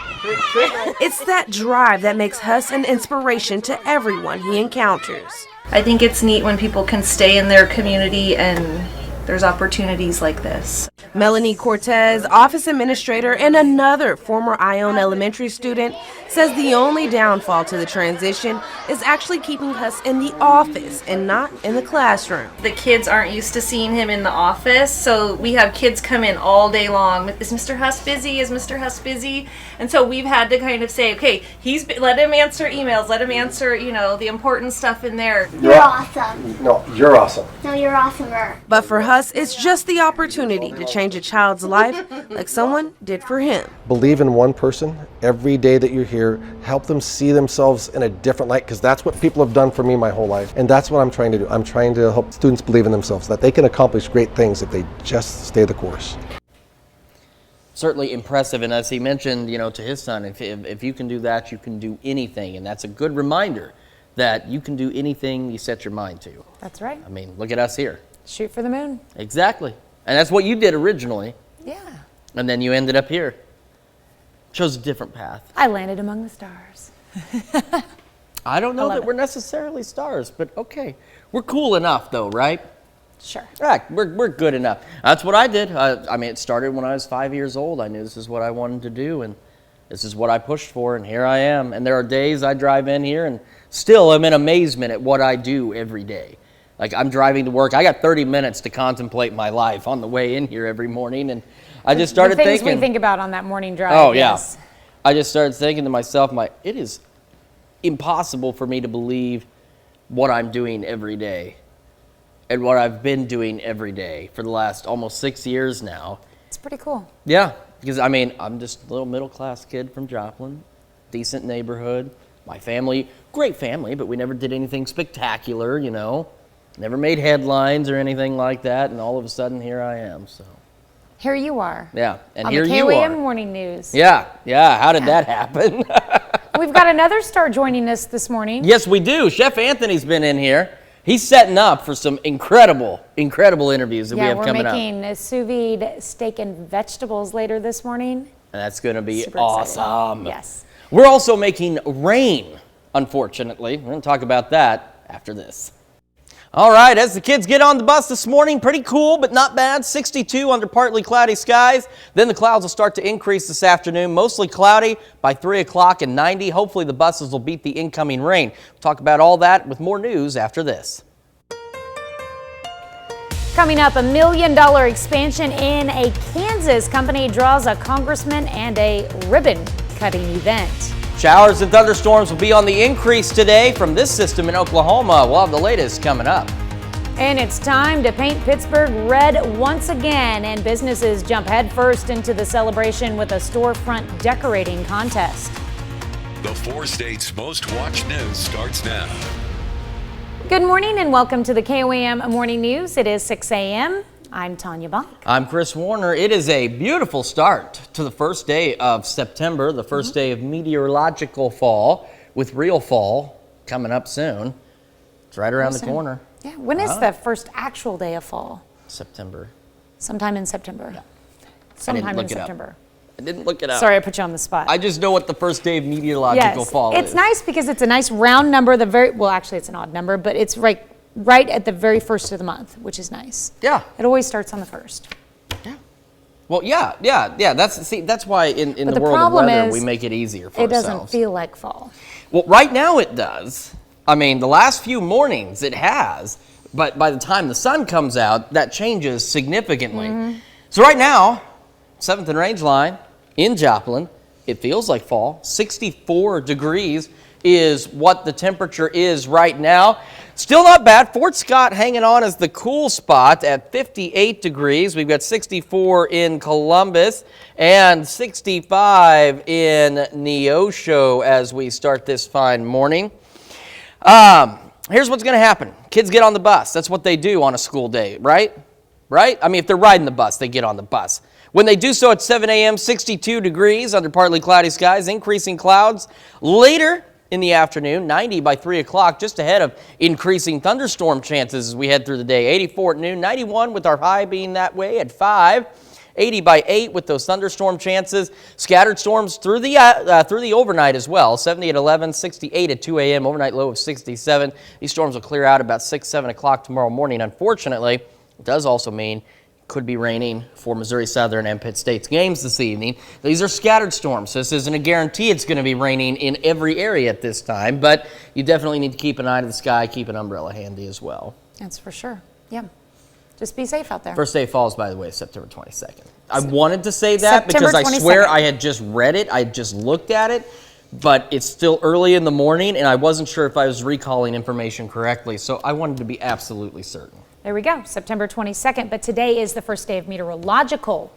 It's that drive that makes Huss an inspiration to everyone he encounters. I think it's neat when people can stay in their community and there's opportunities like this. Melanie Cortez, office administrator and another former Ione Elementary student, says the only downfall to the transition is actually keeping Huss in the office and not in the classroom. The kids aren't used to seeing him in the office, so we have kids come in all day long. Is Mr. Huss busy? Is Mr. Huss busy? And so we've had to kind of say, okay, let him answer emails, let him answer, the important stuff in there. You're awesome. No, you're awesome. No, you're awesomer. But for Huss, it's just the opportunity to change a child's life like someone did for him. Believe in one person every day that you're here. Help them see themselves in a different light, because that's what people have done for me my whole life. And that's what I'm trying to do. I'm trying to help students believe in themselves, that they can accomplish great things if they just stay the course. Certainly impressive, and as he mentioned, to his son, if you can do that, you can do anything, and that's a good reminder that you can do anything you set your mind to. That's right. I mean, look at us here. Shoot for the moon. Exactly. And that's what you did originally. Yeah. And then you ended up here. Chose a different path. I landed among the stars. I don't know that we're necessarily stars, but okay. We're cool enough, though, right? Sure. Right, we're good enough. That's what I did. I mean, it started when I was 5 years old. I knew this is what I wanted to do, and this is what I pushed for, and here I am. And there are days I drive in here, and still I'm in amazement at what I do every day. Like, I'm driving to work. I got 30 minutes to contemplate my life on the way in here every morning, and I just started the things thinking. we think about on that morning drive. Oh, yes. yeah. I just started thinking to myself, it is impossible for me to believe what I'm doing every day and what I've been doing every day for the last almost 6 years now. It's pretty cool. Yeah, because, I mean, I'm just a little middle-class kid from Joplin, decent neighborhood. My family, great family, but we never did anything spectacular, you know. Never made headlines or anything like that, and all of a sudden, here I am, so. Here you are. Yeah, and on here the you are. KOAM Morning News. Yeah, how did that happen? We've got another star joining us this morning. Yes, we do. Chef Anthony's been in here. He's setting up for some incredible interviews that we have coming up. Yeah, we're making sous vide steak and vegetables later this morning. And that's going to be Super awesome. excited. Yes. We're also making rain, unfortunately. We're going to talk about that after this. All right, as the kids get on the bus this morning, pretty cool, but not bad. 62 under partly cloudy skies. Then the clouds will start to increase this afternoon. Mostly cloudy by 3 o'clock and 90. Hopefully the buses will beat the incoming rain. We'll talk about all that with more news after this. Coming up, $1 million expansion in a Kansas company draws a congressman and a ribbon-cutting event. Showers and thunderstorms will be on the increase today from this system in Oklahoma. We'll have the latest coming up. And it's time to paint Pittsburgh red once again, and businesses jump headfirst into the celebration with a storefront decorating contest. The 4 states' most watched news starts now. Good morning and welcome to the KOAM Morning News. It is 6 a.m. I'm Tanya Bach. I'm Chris Warner. It is a beautiful start to the first day of September, the first day of meteorological fall, with real fall coming up soon. It's right around the corner. Yeah, when is the first actual day of fall? September. Sometime in September. Yeah. Sometime in September. I didn't look it up. Sorry, I put you on the spot. I just know what the first day of meteorological fall is. It's nice because it's a nice round number. Well, actually, it's an odd number, but it's right at the very first of the month, which is nice. Yeah. It always starts on the first. Yeah. Well, yeah. That's why in the world of weather we make it easier for ourselves. It doesn't feel like fall. Well, right now it does. I mean, the last few mornings it has, but by the time the sun comes out, that changes significantly. So right now, 7th and Range Line in Joplin, it feels like fall. 64 degrees is what the temperature is right now. Still not bad. Fort Scott hanging on as the cool spot at 58 degrees. We've got 64 in Columbus and 65 in Neosho as we start this fine morning. Here's what's going to happen. Kids get on the bus. That's what they do on a school day, right? Right? I mean, if they're riding the bus, they get on the bus. When they do so at 7 a.m., 62 degrees under partly cloudy skies, increasing clouds. Later in the afternoon, 90 by 3 o'clock, just ahead of increasing thunderstorm chances as we head through the day. 84 at noon, 91 with our high being that way at 5. 80 by 8 with those thunderstorm chances. Scattered storms through the overnight as well. 70 at 11, 68 at 2 a.m., overnight low of 67. These storms will clear out about 6, 7 o'clock tomorrow morning. Unfortunately, it does also mean could be raining for Missouri Southern and Pitt State's games this evening. These are scattered storms, so this isn't a guarantee it's going to be raining in every area at this time, but you definitely need to keep an eye to the sky, keep an umbrella handy as well. That's for sure. Yeah. Just be safe out there. First day falls, by the way, September 22nd. I wanted to say that because I swear I had just read it, I had just looked at it, but it's still early in the morning, and I wasn't sure if I was recalling information correctly, so I wanted to be absolutely certain. There we go, September 22nd, but today is the first day of meteorological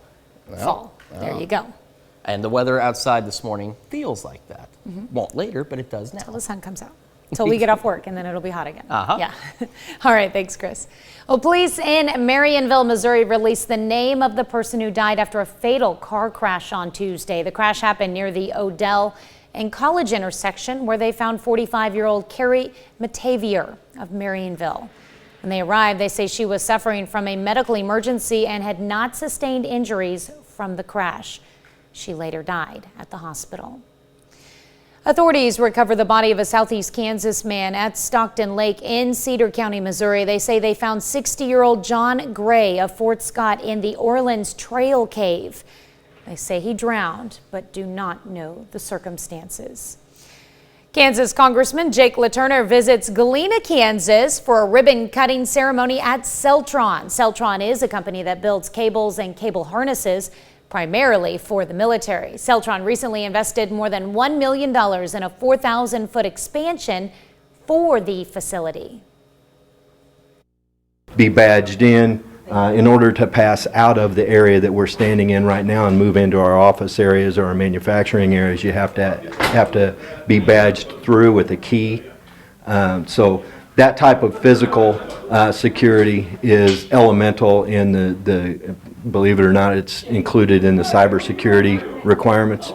fall. There you go. And the weather outside this morning feels like that. Won't later, but it does now. Until the sun comes out. Until we get off work, and then it'll be hot again. Yeah. All right, thanks, Chris. Well, police in Marionville, Missouri released the name of the person who died after a fatal car crash on Tuesday. The crash happened near the Odell and College intersection, where they found 45-year-old Carrie Matavier of Marionville. When they arrived, they say she was suffering from a medical emergency and had not sustained injuries from the crash. She later died at the hospital. Authorities recovered the body of a southeast Kansas man at Stockton Lake in Cedar County, Missouri. They say they found 60-year-old John Gray of Fort Scott in the Orleans Trail Cave. They say he drowned, but do not know the circumstances. Kansas Congressman Jake LaTurner visits Galena, Kansas for a ribbon-cutting ceremony at Celtron. Celtron is a company that builds cables and cable harnesses primarily for the military. Celtron recently invested more than $1 million in a 4,000-foot expansion for the facility. Be badged in order to pass out of the area that we're standing in right now and move into our office areas or our manufacturing areas. You have to be badged through with a key. So that type of physical security is elemental in the believe it or not, it's included in the cybersecurity requirements.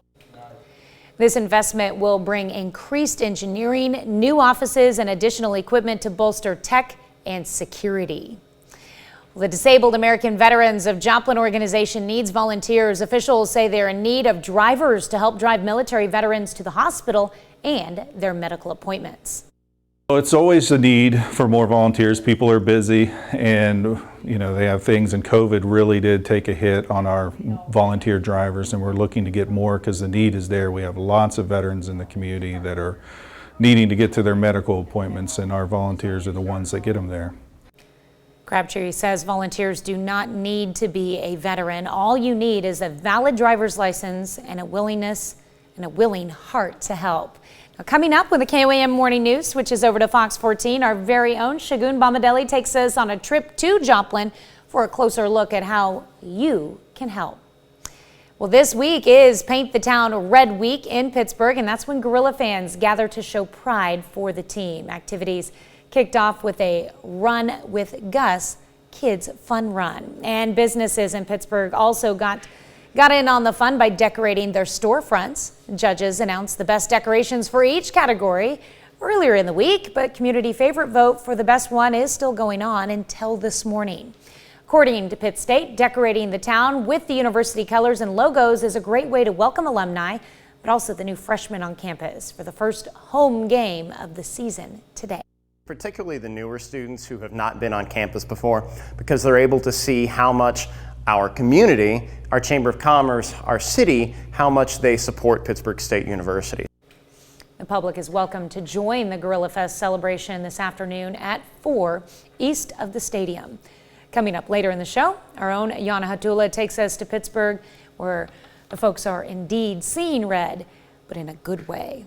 This investment will bring increased engineering, new offices, and additional equipment to bolster tech and security. The Disabled American Veterans of Joplin organization needs volunteers. Officials say they're in need of drivers to help drive military veterans to the hospital and their medical appointments. It's always a need for more volunteers. People are busy and they have things, and COVID really did take a hit on our volunteer drivers, and we're looking to get more because the need is there. We have lots of veterans in the community that are needing to get to their medical appointments, and our volunteers are the ones that get them there. Crabtree says volunteers do not need to be a veteran. All you need is a valid driver's license and a willingness and a willing heart to help. Now, coming up with the KOAM Morning News switches over to Fox 14, our very own Shagun Bomadelli takes us on a trip to Joplin for a closer look at how you can help. Well, this week is Paint the Town Red Week in Pittsburgh, and that's when Gorilla fans gather to show pride for the team. Activities kicked off with a Run with Gus Kids Fun Run. And businesses in Pittsburgh also got in on the fun by decorating their storefronts. Judges announced the best decorations for each category earlier in the week, but community favorite vote for the best one is still going on until this morning. According to Pitt State, decorating the town with the university colors and logos is a great way to welcome alumni, but also the new freshmen on campus for the first home game of the season today. Particularly the newer students who have not been on campus before, because they're able to see how much our community, our Chamber of Commerce, our city, how much they support Pittsburgh State University. The public is welcome to join the Gorilla Fest celebration this afternoon at 4 east of the stadium. Coming up later in the show, our own Yana Hatula takes us to Pittsburgh, where the folks are indeed seeing red, but in a good way.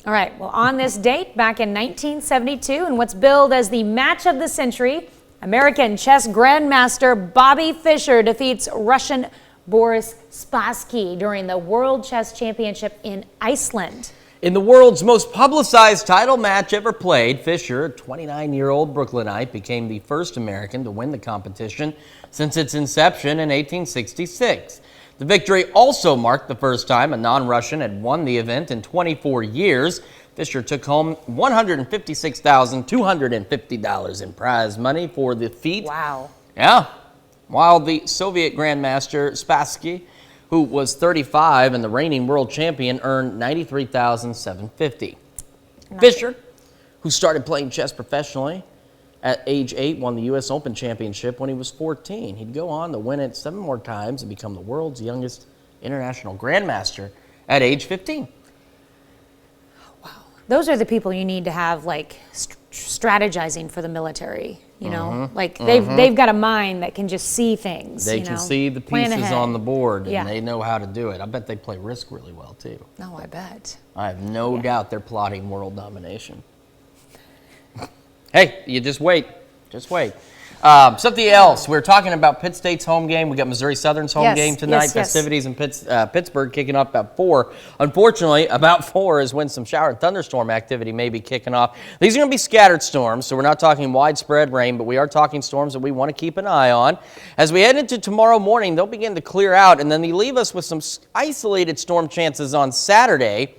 All right, well, on this date, back in 1972, and what's billed as the match of the century, American chess grandmaster Bobby Fischer defeats Russian Boris Spassky during the World Chess Championship in Iceland. In the world's most publicized title match ever played, Fischer, a 29-year-old Brooklynite, became the first American to win the competition since its inception in 1866. The victory also marked the first time a non-Russian had won the event in 24 years. Fischer took home $156,250 in prize money for the feat. Wow. Yeah. While the Soviet Grandmaster Spassky, who was 35 and the reigning world champion, earned $93,750. Fischer, who started playing chess professionally at age 8, won the U.S. Open Championship when he was 14. He'd go on to win it 7 more times and become the world's youngest international grandmaster at age 15. Those are the people you need to have, like, strategizing for the military, you know? Like, they've got a mind that can just see things, They can see the pieces on the board, and Yeah. they know how to do it. I bet they play Risk really well, too. No, I bet. I have no doubt they're plotting world domination. Hey, you just wait. Just wait. Something else. We're talking about Pitt State's home game. We got Missouri Southern's home game tonight. Festivities in Pittsburgh kicking off about 4. Unfortunately, about 4 is when some shower and thunderstorm activity may be kicking off. These are going to be scattered storms, so we're not talking widespread rain, but we are talking storms that we want to keep an eye on. As we head into tomorrow morning, they'll begin to clear out, and then they leave us with some isolated storm chances on Saturday.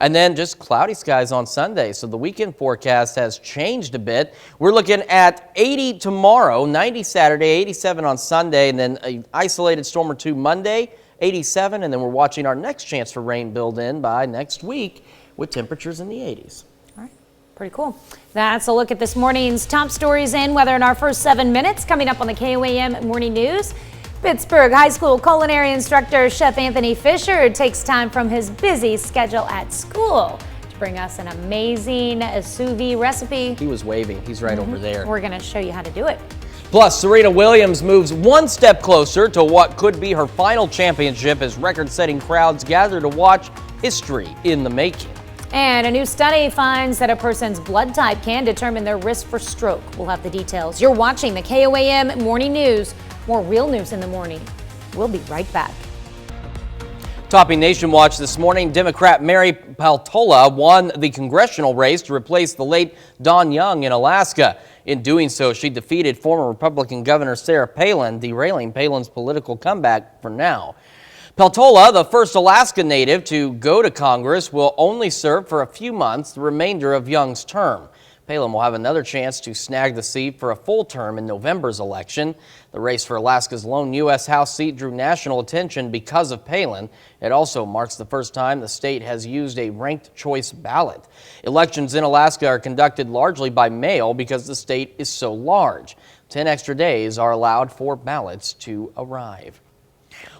And then just cloudy skies on Sunday. So the weekend forecast has changed a bit. We're looking at 80 tomorrow, 90 Saturday, 87 on Sunday, and then an isolated storm or two Monday, 87. And then we're watching our next chance for rain build in by next week with temperatures in the 80s. All right, pretty cool. That's a look at this morning's top stories and weather in our first 7 minutes. Coming up on the KOAM Morning News. Pittsburgh High School culinary instructor Chef Anthony Fisher takes time from his busy schedule at school to bring us an amazing sous vide recipe. He was waving. He's right over there. We're going to show you how to do it. Plus, Serena Williams moves one step closer to what could be her final championship as record-setting crowds gather to watch history in the making. And a new study finds that a person's blood type can determine their risk for stroke. We'll have the details. You're watching the KOAM Morning News. More real news in the morning. We'll be right back. Topping Nation Watch this morning, Democrat Mary Paltola won the congressional race to replace the late Don Young in Alaska. In doing so, she defeated former Republican Governor Sarah Palin, derailing Palin's political comeback for now. Paltola, the first Alaska native to go to Congress, will only serve for a few months, the remainder of Young's term. Palin will have another chance to snag the seat for a full term in November's election. The race for Alaska's lone U.S. House seat drew national attention because of Palin. It also marks the first time the state has used a ranked choice ballot. Elections in Alaska are conducted largely by mail because the state is so large. 10 extra days are allowed for ballots to arrive.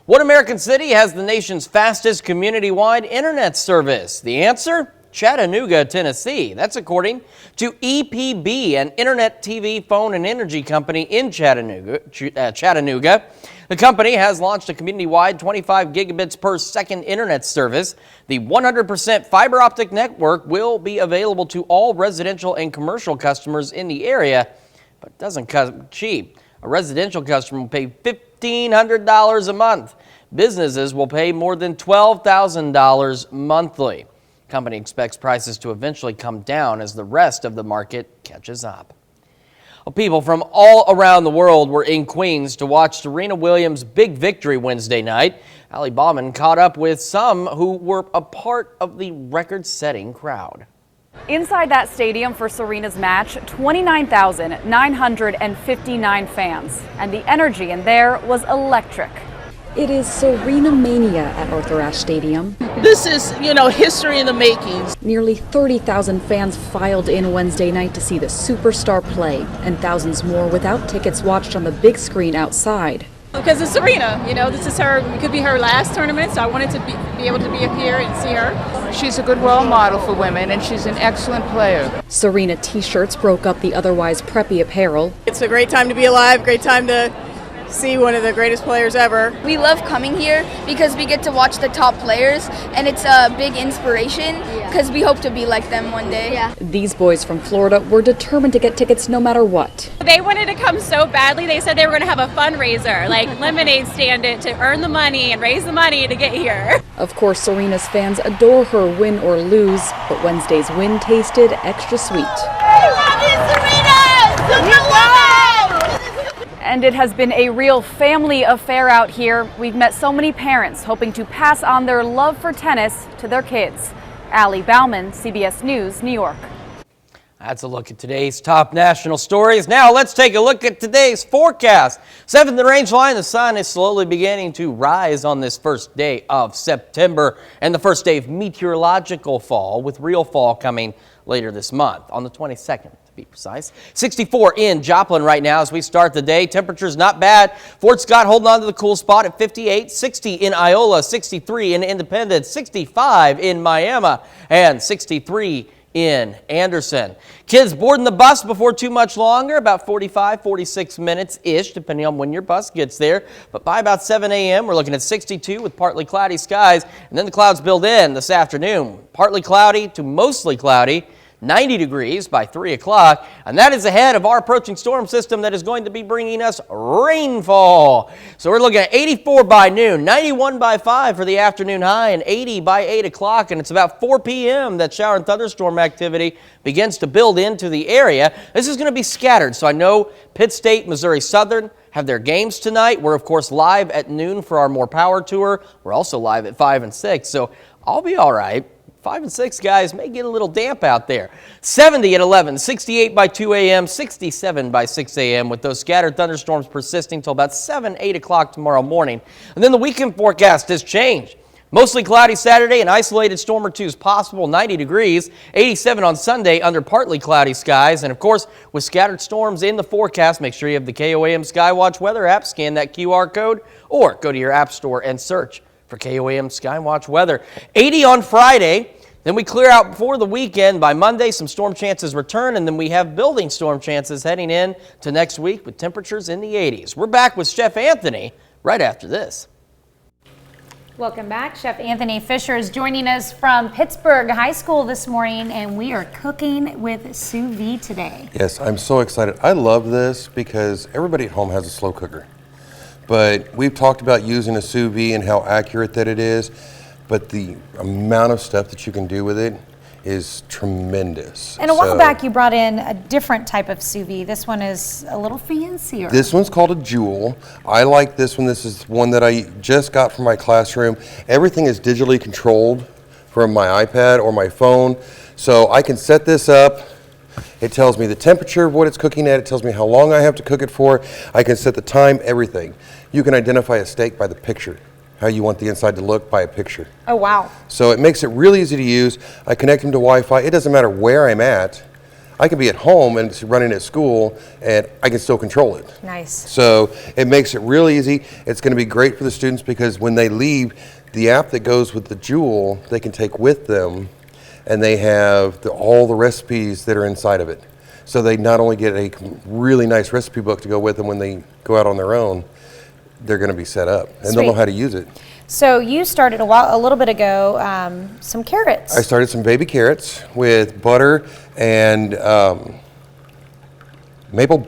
What American city has the nation's fastest community-wide internet service? The answer? Chattanooga, Tennessee. That's according to EPB, an internet, TV, phone, and energy company in Chattanooga. The company has launched a community-wide 25 gigabits per second internet service. The 100% fiber optic network will be available to all residential and commercial customers in the area, but it doesn't come cheap. A residential customer will pay $1,500 a month. Businesses will pay more than $12,000 monthly. The company expects prices to eventually come down as the rest of the market catches up. Well, people from all around the world were in Queens to watch Serena Williams' big victory Wednesday night. Ali Bauman caught up with some who were a part of the record-setting crowd. Inside that stadium for Serena's match, 29,959 fans, and the energy in there was electric. It is Serena Mania at Arthur Ashe Stadium. This is, history in the making. Nearly 30,000 fans filed in Wednesday night to see the superstar play, and thousands more without tickets watched on the big screen outside. Because it's Serena, this is her, it could be her last tournament, so I wanted to be able to be up here and see her. She's a good role model for women, and she's an excellent player. Serena t-shirts broke up the otherwise preppy apparel. It's a great time to be alive, great time to see one of the greatest players ever. We love coming here because we get to watch the top players, and it's a big inspiration because we hope to be like them one day. Yeah. These boys from Florida were determined to get tickets no matter what. They wanted to come so badly, they said they were going to have a fundraiser, like lemonade stand to earn the money and raise the money to get here. Of course, Serena's fans adore her, win or lose, but Wednesday's win tasted extra sweet. I love you, Serena! And it has been a real family affair out here. We've met so many parents hoping to pass on their love for tennis to their kids. Ali Bauman, CBS News, New York. That's a look at today's top national stories. Now let's take a look at today's forecast. 7th in range line, the sun is slowly beginning to rise on this first day of September and the first day of meteorological fall, with real fall coming later this month on the 22nd. Be precise. 64 in Joplin right now as we start the day. Temperatures not bad. Fort Scott holding on to the cool spot at 58, 60 in Iola, 63 in Independence, 65 in Miami, and 63 in Anderson. Kids boarding the bus before too much longer, about 45, 46 minutes-ish, depending on when your bus gets there. But by about 7 a.m., we're looking at 62 with partly cloudy skies, and then the clouds build in this afternoon. Partly cloudy to mostly cloudy. 90 degrees by 3 o'clock, and that is ahead of our approaching storm system that is going to be bringing us rainfall. So we're looking at 84 by noon, 91 by 5 for the afternoon high, and 80 by 8 o'clock, and it's about 4 p.m. that shower and thunderstorm activity begins to build into the area. This is going to be scattered, so I know Pitt State, Missouri Southern have their games tonight. We're, of course, live at noon for our More Power Tour. We're also live at 5 and 6, so I'll be all right. 5 and 6, guys, may get a little damp out there. 70 at 11, 68 by 2 a.m., 67 by 6 a.m., with those scattered thunderstorms persisting till about 7, 8 o'clock tomorrow morning. And then the weekend forecast has changed. Mostly cloudy Saturday, an isolated storm or two is possible, 90 degrees, 87 on Sunday under partly cloudy skies. And of course, with scattered storms in the forecast, make sure you have the KOAM Skywatch weather app, scan that QR code, or go to your app store and search for KOAM Skywatch weather. 80 on Friday. Then we clear out before the weekend. By Monday, some storm chances return, and then we have building storm chances heading in to next week with temperatures in the 80s. We're back with Chef Anthony right after this. Welcome back. Chef Anthony Fisher is joining us from Pittsburgh High School this morning, and we are cooking with sous vide today. Yes, I'm so excited. I love this because everybody at home has a slow cooker. But we've talked about using a sous vide and how accurate that it is. But the amount of stuff that you can do with it is tremendous. And a while back you brought in a different type of sous vide. This one is a little fancier. This one's called a Jewel. I like this one. This is one that I just got from my classroom. Everything is digitally controlled from my iPad or my phone. So I can set this up. It tells me the temperature of what it's cooking at. It tells me how long I have to cook it for. I can set the time, everything. You can identify a steak by the picture. How you want the inside to look by a picture. Oh, wow. So it makes it really easy to use. I connect them to Wi-Fi. It doesn't matter where I'm at. I can be at home and it's running at school and I can still control it. Nice. So it makes it really easy. It's going to be great for the students because when they leave, the app that goes with the Jewel, they can take with them, and they have all the recipes that are inside of it. So they not only get a really nice recipe book to go with them when they go out on their own, they're going to be set up and they'll know how to use it. So you started a little bit ago some carrots. I started some baby carrots with butter and maple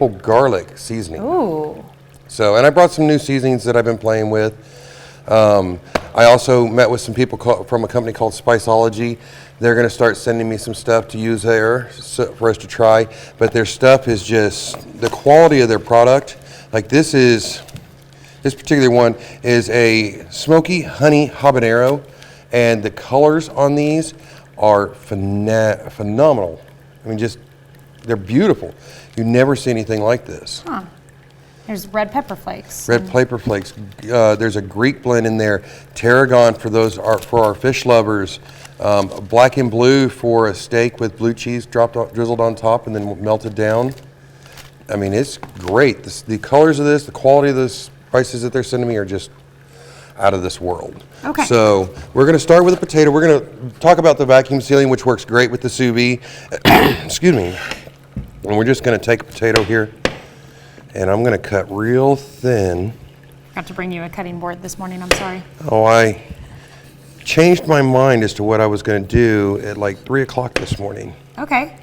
garlic seasoning. Ooh. So, and I brought some new seasonings that I've been playing with. I also met with some people from a company called Spiceology. They're going to start sending me some stuff to use there for us to try. But their stuff is just, the quality of their product. Like this particular one is a smoky honey habanero, and the colors on these are phenomenal. I mean, they're beautiful. You never see anything like this. Huh. There's red pepper flakes. Red pepper flakes. There's a Greek blend in there. Tarragon for our fish lovers. Black and blue for a steak with blue cheese drizzled on top and then melted down. I mean, it's great. The colors of this, the quality of the spices that they're sending me are just out of this world. Okay. So we're going to start with a potato. We're going to talk about the vacuum sealing, which works great with the sous vide. Excuse me. And we're just going to take a potato here, and I'm going to cut real thin. Got to bring you a cutting board this morning. I'm sorry. Oh, I changed my mind as to what I was going to do at like 3 o'clock this morning. Okay.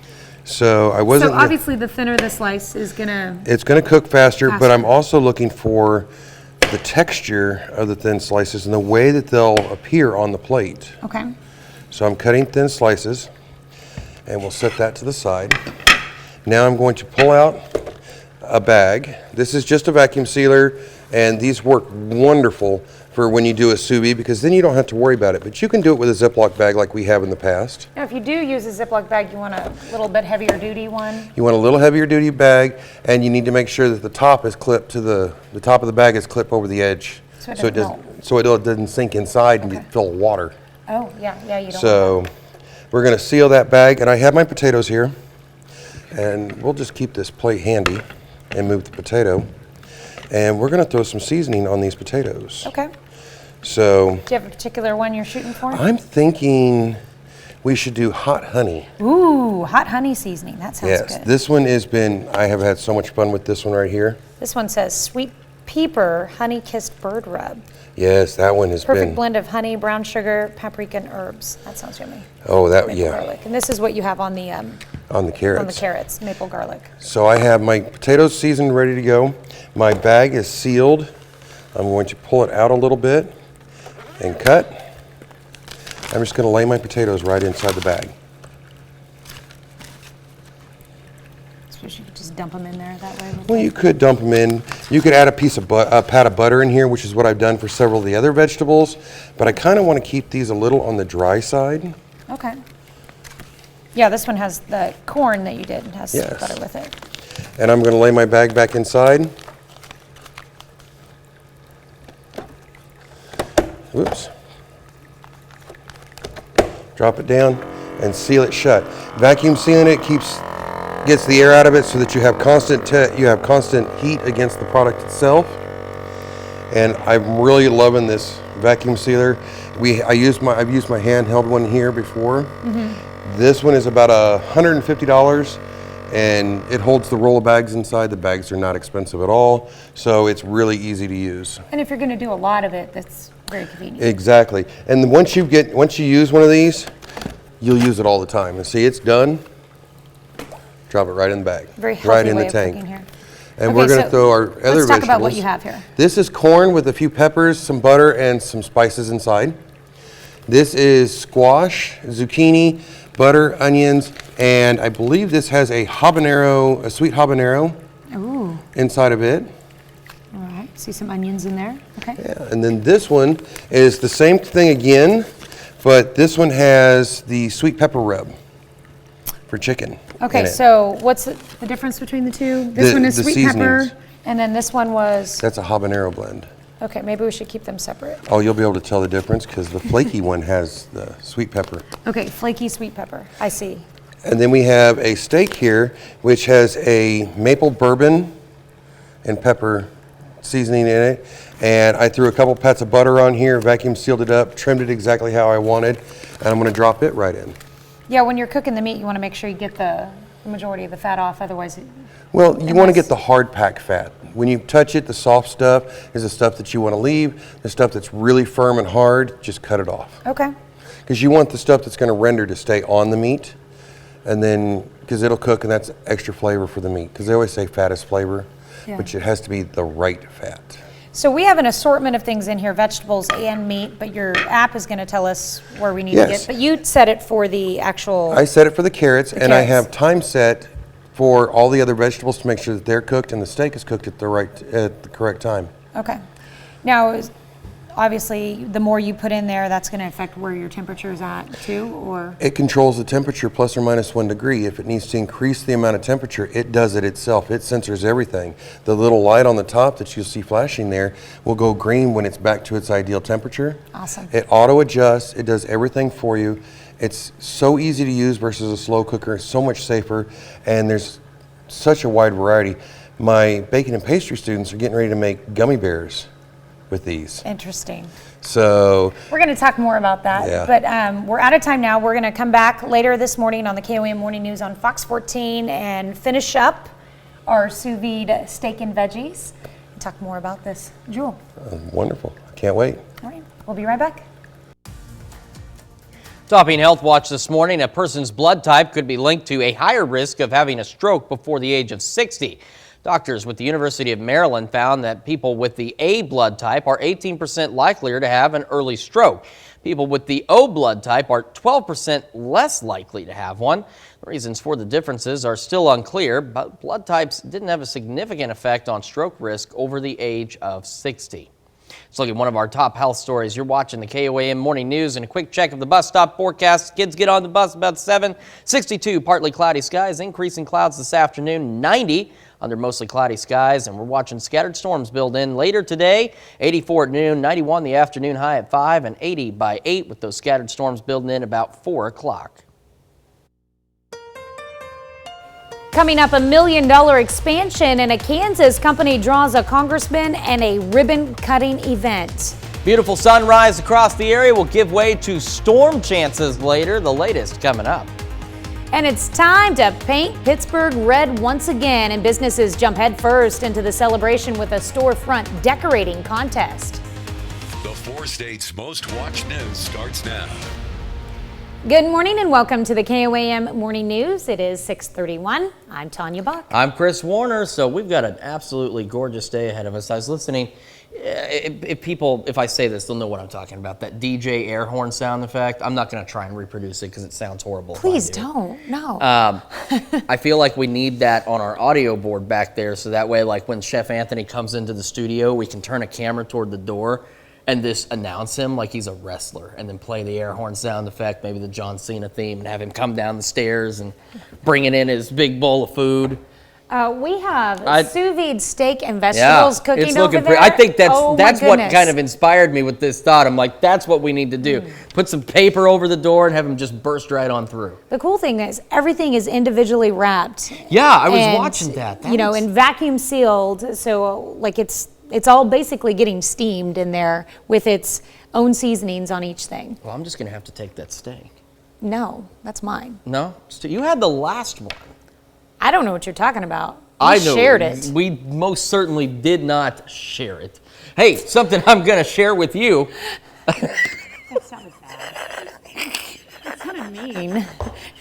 So I wasn't. So obviously, the thinner the slice is gonna. It's gonna cook faster, but I'm also looking for the texture of the thin slices and the way that they'll appear on the plate. Okay. So I'm cutting thin slices, and we'll set that to the side. Now I'm going to pull out a bag. This is just a vacuum sealer, and these work wonderful for when you do a sous vide because then you don't have to worry about it. But you can do it with a Ziploc bag like we have in the past. Now, if you do use a Ziploc bag, you want a little bit heavier duty one? You want a little heavier duty bag, and you need to make sure that the top is clipped to the top of the bag is clipped over the edge. So it doesn't sink inside and get full of water. Oh, yeah, you don't. So we're gonna seal that bag, and I have my potatoes here. And we'll just keep this plate handy and move the potato. And we're gonna throw some seasoning on these potatoes. Okay. So. Do you have a particular one you're shooting for? I'm thinking we should do hot honey. Ooh, hot honey seasoning. That sounds good. Yes, this one I have had so much fun with this one right here. This one says sweet pepper honey-kissed bird rub. Yes, that one has Perfect blend of honey, brown sugar, paprika, and herbs. That sounds yummy. Oh, maple garlic. And this is what you have on the carrots. On the carrots, maple garlic. So I have my potatoes seasoned, ready to go. My bag is sealed. I'm going to pull it out a little bit and cut. I'm just going to lay my potatoes right inside the bag. I suppose you could just dump them in there that way. Well, you could dump them in. You could add a pat of butter in here, which is what I've done for several of the other vegetables, but I kind of want to keep these a little on the dry side. Okay. Yeah, this one has the corn that you did, has Yes. butter with it. And I'm going to lay my bag back inside. Whoops. Drop it down and seal it shut. Vacuum sealing it gets the air out of it so that you have constant heat against the product itself. And I'm really loving this vacuum sealer. I've used my handheld one here before. This one is about $150, and it holds the roll of bags inside. The bags are not expensive at all, so it's really easy to use. And if you're going to do a lot of it, that's very convenient. Exactly. And once you use one of these, you'll use it all the time. And see, it's done. Drop it right in the bag. Very healthy right in way the tank. of cooking here. And Okay, we're going to so throw our other vegetables. let's talk about what you have here. This is corn with a few peppers, some butter, and some spices inside. This is squash, zucchini, butter, onions, and I believe this has a sweet habanero inside of it. All right, see some onions in there. Okay. Yeah, and then this one is the same thing again, but this one has the sweet pepper rub for chicken. Okay, so what's the difference between the two? This one is sweet pepper, and then this one was... That's a habanero blend. Okay, maybe we should keep them separate. Oh, you'll be able to tell the difference because the flaky one has the sweet pepper. Okay, flaky sweet pepper, I see. And then we have a steak here, which has a maple bourbon and pepper seasoning in it. And I threw a couple pats of butter on here, vacuum sealed it up, trimmed it exactly how I wanted, and I'm going to drop it right in. Yeah, when you're cooking the meat, you want to make sure you get the majority of the fat off, otherwise... Well, you want to get the hard pack fat. When you touch it, the soft stuff is the stuff that you want to leave. The stuff that's really firm and hard, just cut it off. Okay. Because you want the stuff that's going to render to stay on the meat, and then, because it'll cook and that's extra flavor for the meat. Because they always say fat is flavor, but it has to be the right fat. So we have an assortment of things in here, vegetables and meat, but your app is going to tell us where we need to get. But you set it for the actual... I set it for the carrots, and I have time set for all the other vegetables to make sure that they're cooked and the steak is cooked at the correct time. Okay. Now, obviously, the more you put in there, that's going to affect where your temperature is at too, or? It controls the temperature plus or minus 1 degree. If it needs to increase the amount of temperature, it does it itself. It sensors everything. The little light on the top that you'll see flashing there will go green when it's back to its ideal temperature. Awesome. It auto adjusts. It does everything for you. It's so easy to use versus a slow cooker. It's so much safer, and there's such a wide variety. My baking and pastry students are getting ready to make gummy bears with these. Interesting. So we're going to talk more about that, but we're out of time now. We're going to come back later this morning on the KOAM Morning News on Fox 14 and finish up our sous vide steak and veggies and talk more about this. Jewel. Wonderful. Can't wait. All right. We'll be right back. Topping Health Watch this morning, a person's blood type could be linked to a higher risk of having a stroke before the age of 60. Doctors with the University of Maryland found that people with the A blood type are 18% likelier to have an early stroke. People with the O blood type are 12% less likely to have one. The reasons for the differences are still unclear, but blood types didn't have a significant effect on stroke risk over the age of 60. Let's look at one of our top health stories. You're watching the KOAM Morning News and a quick check of the bus stop forecast. Kids get on the bus about 7. 62, partly cloudy skies, increasing clouds this afternoon. 90 under mostly cloudy skies, and we're watching scattered storms build in later today. 84 at noon, 91 the afternoon high at 5, and 80 by 8 with those scattered storms building in about 4 o'clock. Coming up, $1 million expansion, and a Kansas company draws a congressman and a ribbon-cutting event. Beautiful sunrise across the area will give way to storm chances later. The latest coming up. And it's time to paint Pittsburgh red once again, and businesses jump headfirst into the celebration with a storefront decorating contest. The 4 states' most watched news starts now. Good morning and welcome to the KOAM Morning News. It is 6:31. I'm Tanya Buck. I'm Chris Warner. So we've got an absolutely gorgeous day ahead of us. I was listening If I say this, they'll know what I'm talking about. That DJ air horn sound effect. I'm not going to try and reproduce it because it sounds horrible. Please don't. No. I feel like we need that on our audio board back there, so that way, like when Chef Anthony comes into the studio, we can turn a camera toward the door and just announce him like he's a wrestler, and then play the air horn sound effect, maybe the John Cena theme, and have him come down the stairs and bringing in his big bowl of food. We have sous vide steak and vegetables cooking it's over looking there. I think that's what goodness. kind of inspired me with this thought. I'm like, that's what we need to do. Put some paper over the door and have them just burst right on through. The cool thing is everything is individually wrapped. Yeah, I was watching that. And vacuum sealed. So like it's all basically getting steamed in there with its own seasonings on each thing. Well, I'm just going to have to take that steak. No, that's mine. No? You had the last one. I don't know what you're talking about. I We know. shared it. We most certainly did not share it. Hey, something I'm going to share with you. That sounded bad. That sounded mean.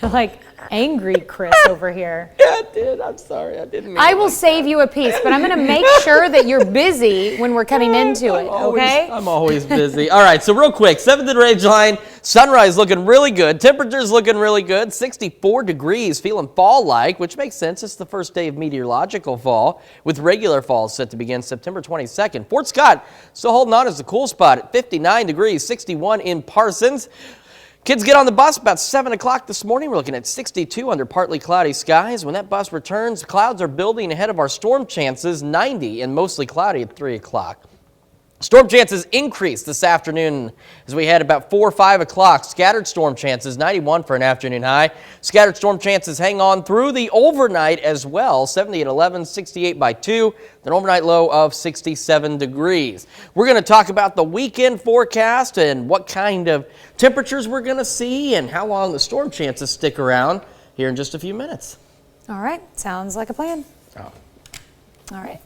You're like angry Chris over here. Yeah, I did. I'm sorry. I didn't mean I will save you a piece, but I'm going to make sure that you're busy when we're cutting into it, okay? I'm always busy. All right, so real quick, 7th range line, sunrise looking really good. Temperatures looking really good. 64 degrees, feeling fall-like, which makes sense. It's the first day of meteorological fall, with regular fall set to begin September 22nd. Fort Scott still holding on as the cool spot at 59 degrees, 61 in Parsons. Kids get on the bus about 7 o'clock this morning. We're looking at 62 under partly cloudy skies. When that bus returns, clouds are building ahead of our storm chances, 90 and mostly cloudy at 3 o'clock. Storm chances increase this afternoon as we head about 4 or 5 o'clock. Scattered storm chances, 91 for an afternoon high. Scattered storm chances hang on through the overnight as well, 70 at 11, 68 by 2, an overnight low of 67 degrees. We're going to talk about the weekend forecast and what kind of temperatures we're going to see and how long the storm chances stick around here in just a few minutes. All right, sounds like a plan. All right.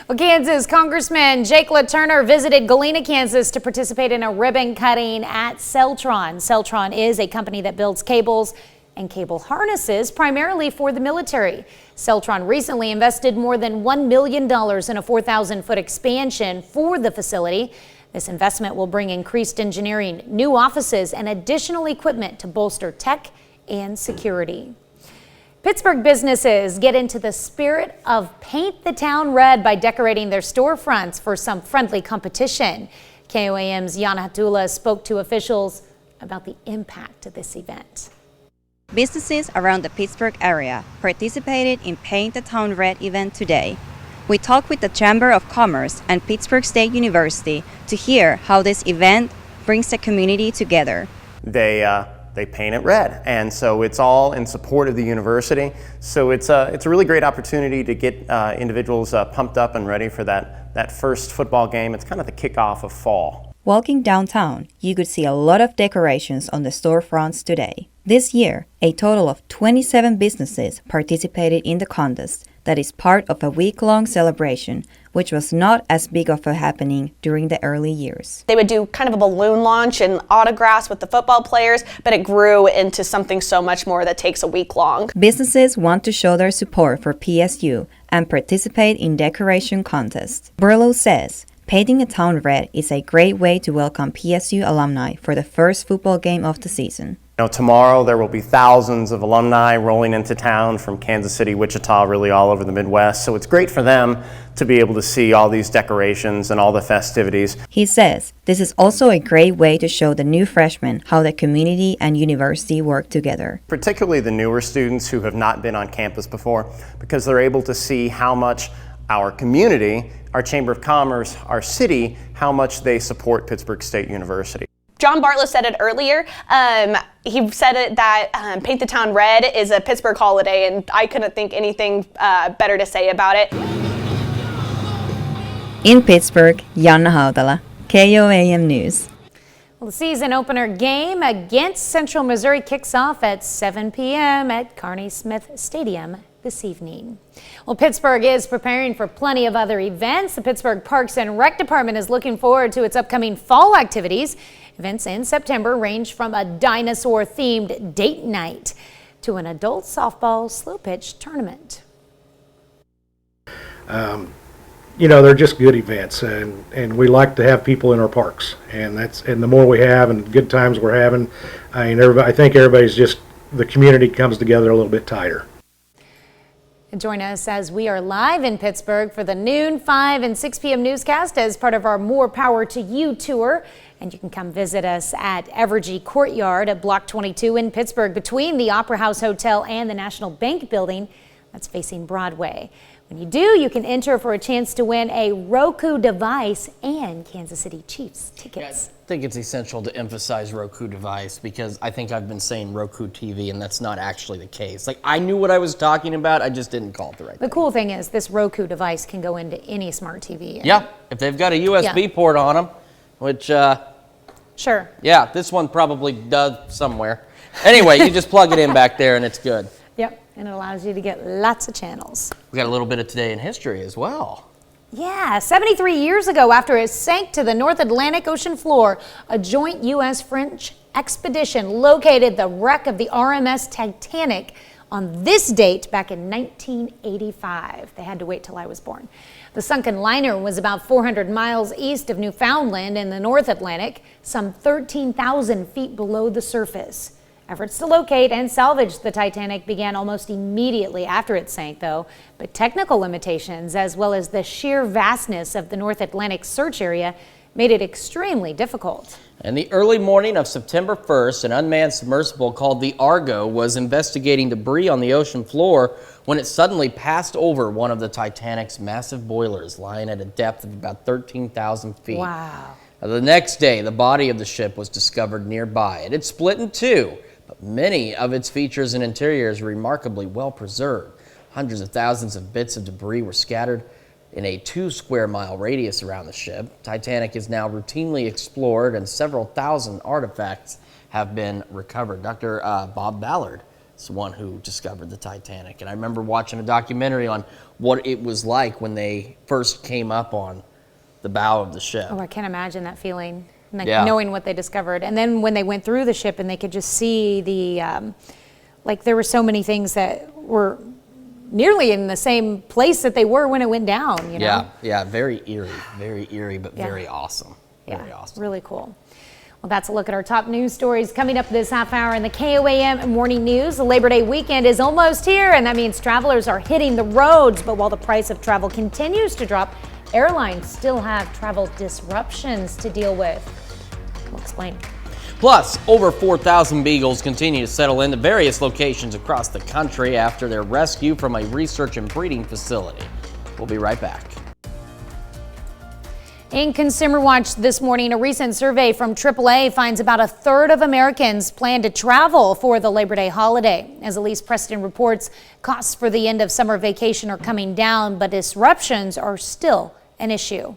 Well, Kansas Congressman Jake LaTurner visited Galena, Kansas to participate in a ribbon cutting at Celtron. Celtron is a company that builds cables and cable harnesses primarily for the military. Celtron recently invested more than $1 million in a 4,000-foot expansion for the facility. This investment will bring increased engineering, new offices, and additional equipment to bolster tech and security. Pittsburgh businesses get into the spirit of Paint the Town Red by decorating their storefronts for some friendly competition. KOAM's Yana Hatula spoke to officials about the impact of this event. Businesses around the Pittsburgh area participated in Paint the Town Red event today. We talked with the Chamber of Commerce and Pittsburgh State University to hear how this event brings the community together. They paint it red, and so it's all in support of the university. So it's a really great opportunity to get individuals pumped up and ready for that first football game. It's kind of the kickoff of fall. Walking downtown, you could see a lot of decorations on the storefronts today. This year, a total of 27 businesses participated in the contest that is part of a week-long celebration, which was not as big of a happening during the early years. They would do kind of a balloon launch and autographs with the football players, but it grew into something so much more that takes a week long. Businesses want to show their support for PSU and participate in decoration contests. Burlow says, painting the town red is a great way to welcome PSU alumni for the first football game of the season. Tomorrow there will be thousands of alumni rolling into town from Kansas City, Wichita, really all over the Midwest. So it's great for them to be able to see all these decorations and all the festivities. He says this is also a great way to show the new freshmen how the community and university work together. Particularly the newer students who have not been on campus before, because they're able to see how much our community, our Chamber of Commerce, our city, how much they support Pittsburgh State University. John Bartlett said it earlier. He said it that Paint the Town Red is a Pittsburgh holiday, and I couldn't think anything better to say about it. In Pittsburgh, Yana Hatula, KOAM News. Well, the season opener game against Central Missouri kicks off at 7 p.m. at Carney Smith Stadium this evening. Well, Pittsburgh is preparing for plenty of other events. The Pittsburgh Parks and Rec Department is looking forward to its upcoming fall activities. Events in September range from a dinosaur-themed date night to an adult softball slow pitch tournament. they're just good events, and we like to have people in our parks, and the more we have and good times we're having, I think everybody's just, the community comes together a little bit tighter. Join us as we are live in Pittsburgh for the noon, 5 and 6 p.m. newscast as part of our More Power to You tour. And you can come visit us at Evergy Courtyard at Block 22 in Pittsburgh, between the Opera House Hotel and the National Bank Building that's facing Broadway. When you do, you can enter for a chance to win a Roku device and Kansas City Chiefs tickets. I think it's essential to emphasize Roku device, because I think I've been saying Roku TV, and that's not actually the case. Like, I knew what I was talking about, I just didn't call it the right thing. The cool thing is this Roku device can go into any smart TV. Yeah, if they've got a USB port on them, which, sure. Yeah, this one probably does somewhere. Anyway, you just plug it in back there and it's good. Yep, and it allows you to get lots of channels. We got a little bit of Today in History as well. Yeah, 73 years ago, after it sank to the North Atlantic Ocean floor, a joint U.S.-French expedition located the wreck of the RMS Titanic on this date back in 1985. They had to wait till I was born. The sunken liner was about 400 miles east of Newfoundland in the North Atlantic, some 13,000 feet below the surface. Efforts to locate and salvage the Titanic began almost immediately after it sank, though, but technical limitations as well as the sheer vastness of the North Atlantic search area made it extremely difficult. In the early morning of September 1st, an unmanned submersible called the Argo was investigating debris on the ocean floor when it suddenly passed over one of the Titanic's massive boilers, lying at a depth of about 13,000 feet. Wow. The next day, the body of the ship was discovered nearby. It had split in two, but many of its features and interiors were remarkably well preserved. Hundreds of thousands of bits of debris were scattered in a 2-square-mile radius around the ship. Titanic is now routinely explored, and several thousand artifacts have been recovered. Dr. Bob Ballard is the one who discovered the Titanic, and I remember watching a documentary on what it was like when they first came up on the bow of the ship. Oh, I can't imagine that feeling, like Yeah. knowing what they discovered. And then when they went through the ship and they could just see the, like there were so many things that were nearly in the same place that they were when it went down, you know? Yeah, very eerie, but very awesome. Very awesome. Really cool. Well, that's a look at our top news stories coming up this half hour in the KOAM Morning News. The Labor Day weekend is almost here, and that means travelers are hitting the roads. But while the price of travel continues to drop, airlines still have travel disruptions to deal with. We'll explain. Plus, over 4,000 beagles continue to settle into various locations across the country after their rescue from a research and breeding facility. We'll be right back. In Consumer Watch this morning, a recent survey from AAA finds about a third of Americans plan to travel for the Labor Day holiday. As Elise Preston reports, costs for the end of summer vacation are coming down, but disruptions are still an issue.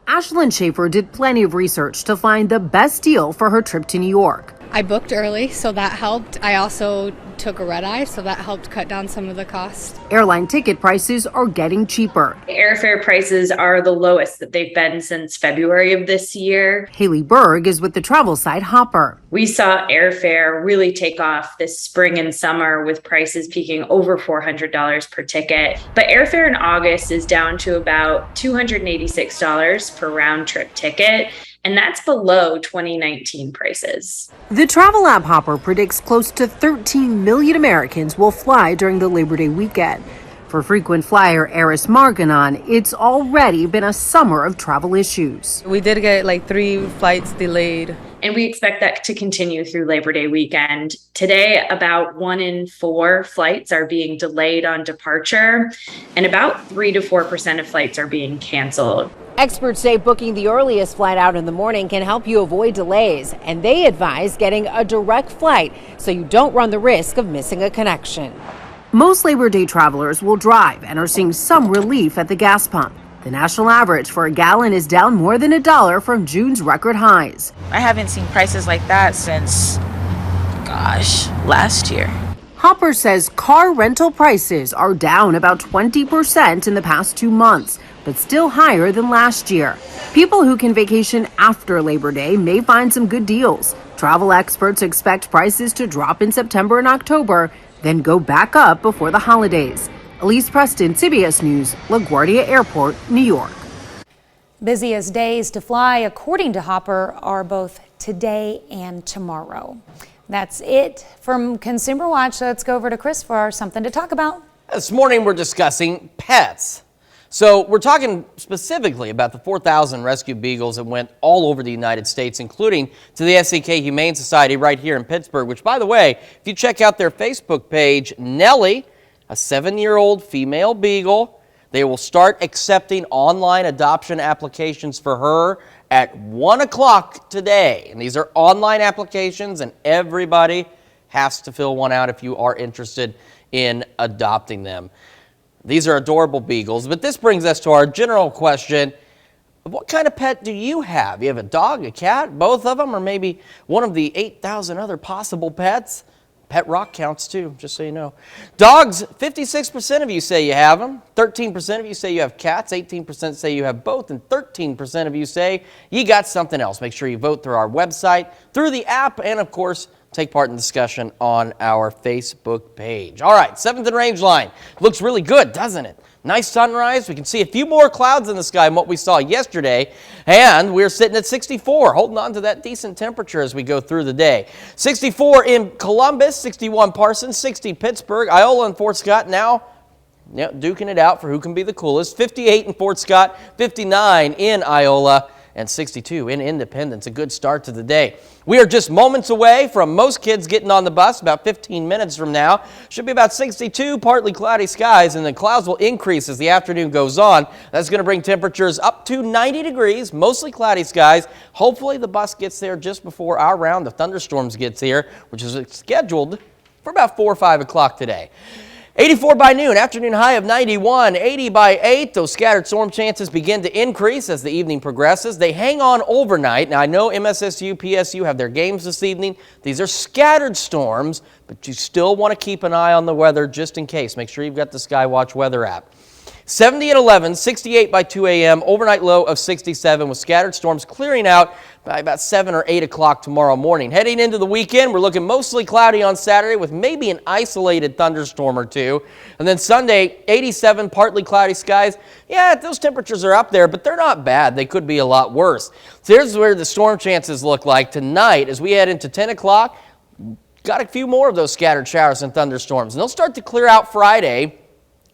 Ashlyn Schaefer did plenty of research to find the best deal for her trip to New York. I booked early, so that helped. I also took a red eye, so that helped cut down some of the cost. Airline ticket prices are getting cheaper. Airfare prices are the lowest that they've been since February of this year. Haley Berg is with the travel site Hopper. We saw airfare really take off this spring and summer, with prices peaking over $400 per ticket. But airfare in August is down to about $286 per round trip ticket, and that's below 2019 prices. The travel app Hopper predicts close to 13 million Americans will fly during the Labor Day weekend. For frequent flyer Eris Marganon, it's already been a summer of travel issues. We did get like 3 flights delayed. And we expect that to continue through Labor Day weekend. Today, about 1 in 4 flights are being delayed on departure, and about 3 to 4% of flights are being canceled. Experts say booking the earliest flight out in the morning can help you avoid delays, and they advise getting a direct flight so you don't run the risk of missing a connection. Most Labor Day travelers will drive and are seeing some relief at the gas pump. The national average for a gallon is down more than $1 from June's record highs. I haven't seen prices like that since, last year. Hopper says car rental prices are down about 20% in the past 2 months, but still higher than last year. People who can vacation after Labor Day may find some good deals. Travel experts expect prices to drop in September and October, then go back up before the holidays. Elise Preston, CBS News, LaGuardia Airport, New York. Busiest days to fly, according to Hopper, are both today and tomorrow. That's it from Consumer Watch. Let's go over to Chris for our Something to Talk About. This morning we're discussing pets. So we're talking specifically about the 4,000 rescued beagles that went all over the United States, including to the SEK Humane Society right here in Pittsburgh, which, by the way, if you check out their Facebook page, Nellie, a 7-year-old female beagle, they will start accepting online adoption applications for her at 1 o'clock today. And these are online applications, and everybody has to fill one out if you are interested in adopting them. These are adorable beagles, but this brings us to our general question. What kind of pet do you have? You have a dog, a cat, both of them, or maybe one of the 8,000 other possible pets? Pet rock counts too, just so you know. Dogs, 56% of you say you have them. 13% of you say you have cats. 18% say you have both. And 13% of you say you got something else. Make sure you vote through our website, through the app, and of course, take part in the discussion on our Facebook page. All right, 7th and Range line. Looks really good, doesn't it? Nice sunrise. We can see a few more clouds in the sky than what we saw yesterday. And we're sitting at 64, holding on to that decent temperature as we go through the day. 64 in Columbus, 61 Parsons, 60 Pittsburgh, Iola and Fort Scott now duking it out for who can be the coolest. 58 in Fort Scott, 59 in Iola, and 62 in Independence. A good start to the day. We are just moments away from most kids getting on the bus, about 15 minutes from now. Should be about 62, partly cloudy skies, and the clouds will increase as the afternoon goes on. That's going to bring temperatures up to 90 degrees, mostly cloudy skies. Hopefully the bus gets there just before our round of thunderstorms gets here, which is scheduled for about 4 or 5 o'clock today. 84 by noon, afternoon high of 91, 80 by 8. Those scattered storm chances begin to increase as the evening progresses. They hang on overnight. Now, I know MSSU, PSU have their games this evening. These are scattered storms, but you still want to keep an eye on the weather just in case. Make sure you've got the Skywatch weather app. 70 at 11, 68 by 2 a.m., overnight low of 67 with scattered storms clearing out by about 7 or 8 o'clock tomorrow morning. Heading into the weekend, we're looking mostly cloudy on Saturday with maybe an isolated thunderstorm or two. And then Sunday, 87, partly cloudy skies. Yeah, those temperatures are up there, but they're not bad. They could be a lot worse. So here's where the storm chances look like tonight as we head into 10 o'clock. Got a few more of those scattered showers and thunderstorms. And they'll start to clear out Friday,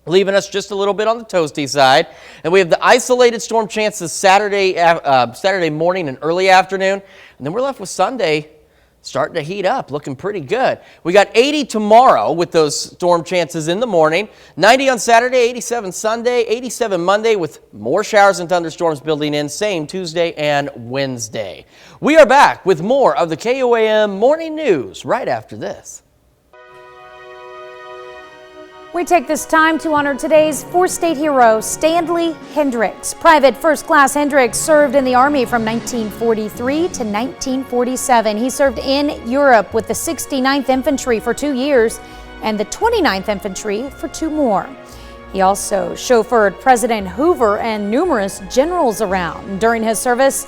leaving us just a little bit on the toasty side. And we have the isolated storm chances Saturday morning and early afternoon. And then we're left with Sunday starting to heat up, looking pretty good. We got 80 tomorrow with those storm chances in the morning. 90 on Saturday, 87 Sunday, 87 Monday with more showers and thunderstorms building in. Same Tuesday and Wednesday. We are back with more of the KOAM Morning News right after this. We take this time to honor today's four-state hero, Stanley Hendricks. Private First Class Hendricks served in the Army from 1943 to 1947. He served in Europe with the 69th Infantry for 2 years and the 29th Infantry for 2 more. He also chauffeured President Hoover and numerous generals around. During his service,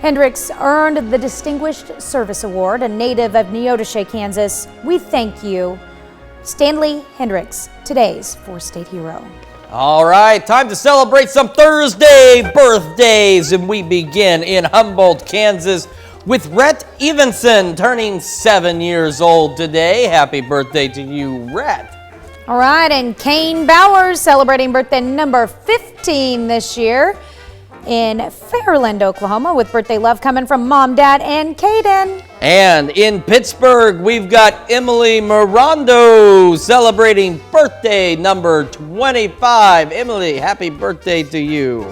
Hendricks earned the Distinguished Service Award. A native of Neodesha, Kansas, we thank you, Stanley Hendricks, today's four-state hero. All right, time to celebrate some Thursday birthdays, and we begin in Humboldt, Kansas, with Rhett Evenson, turning 7 years old today. Happy birthday to you, Rhett. All right, and Kane Bowers celebrating birthday number 15 this year in Fairland, Oklahoma, with birthday love coming from Mom, Dad, and Caden. And in Pittsburgh, we've got Emily Mirando celebrating birthday number 25. Emily, happy birthday to you.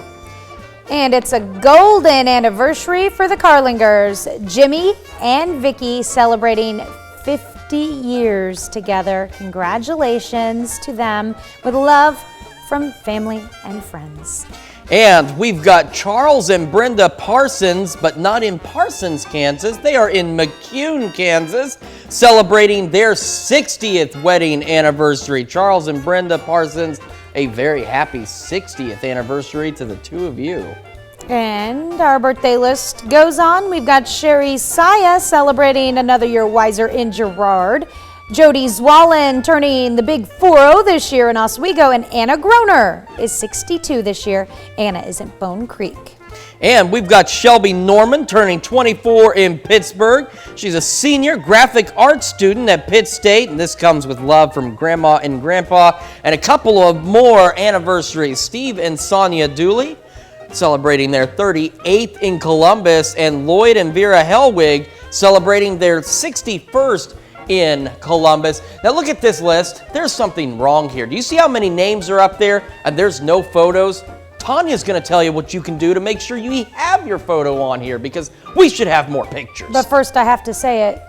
And it's a golden anniversary for the Carlingers. Jimmy and Vicky celebrating 50 years together. Congratulations to them with love from family and friends. And we've got Charles and Brenda Parsons, but not in Parsons, Kansas. They are in McCune, Kansas, celebrating their 60th wedding anniversary. Charles and Brenda Parsons, a very happy 60th anniversary to the two of you. And our birthday list goes on. We've got Sherry Saya celebrating another year wiser in Girard. Jody Zwallen turning the big 4-0 this year in Oswego, and Anna Groner is 62 this year. Anna is at Bone Creek. And we've got Shelby Norman turning 24 in Pittsburgh. She's a senior graphic arts student at Pitt State, and this comes with love from Grandma and Grandpa. And a couple of more anniversaries. Steve and Sonia Dooley celebrating their 38th in Columbus, and Lloyd and Vera Helwig celebrating their 61st in Columbus. Now look at this list. There's something wrong here. Do you see how many names are up there and there's no photos? Tanya's going to tell you what you can do to make sure you have your photo on here, because we should have more pictures. But first I have to say it.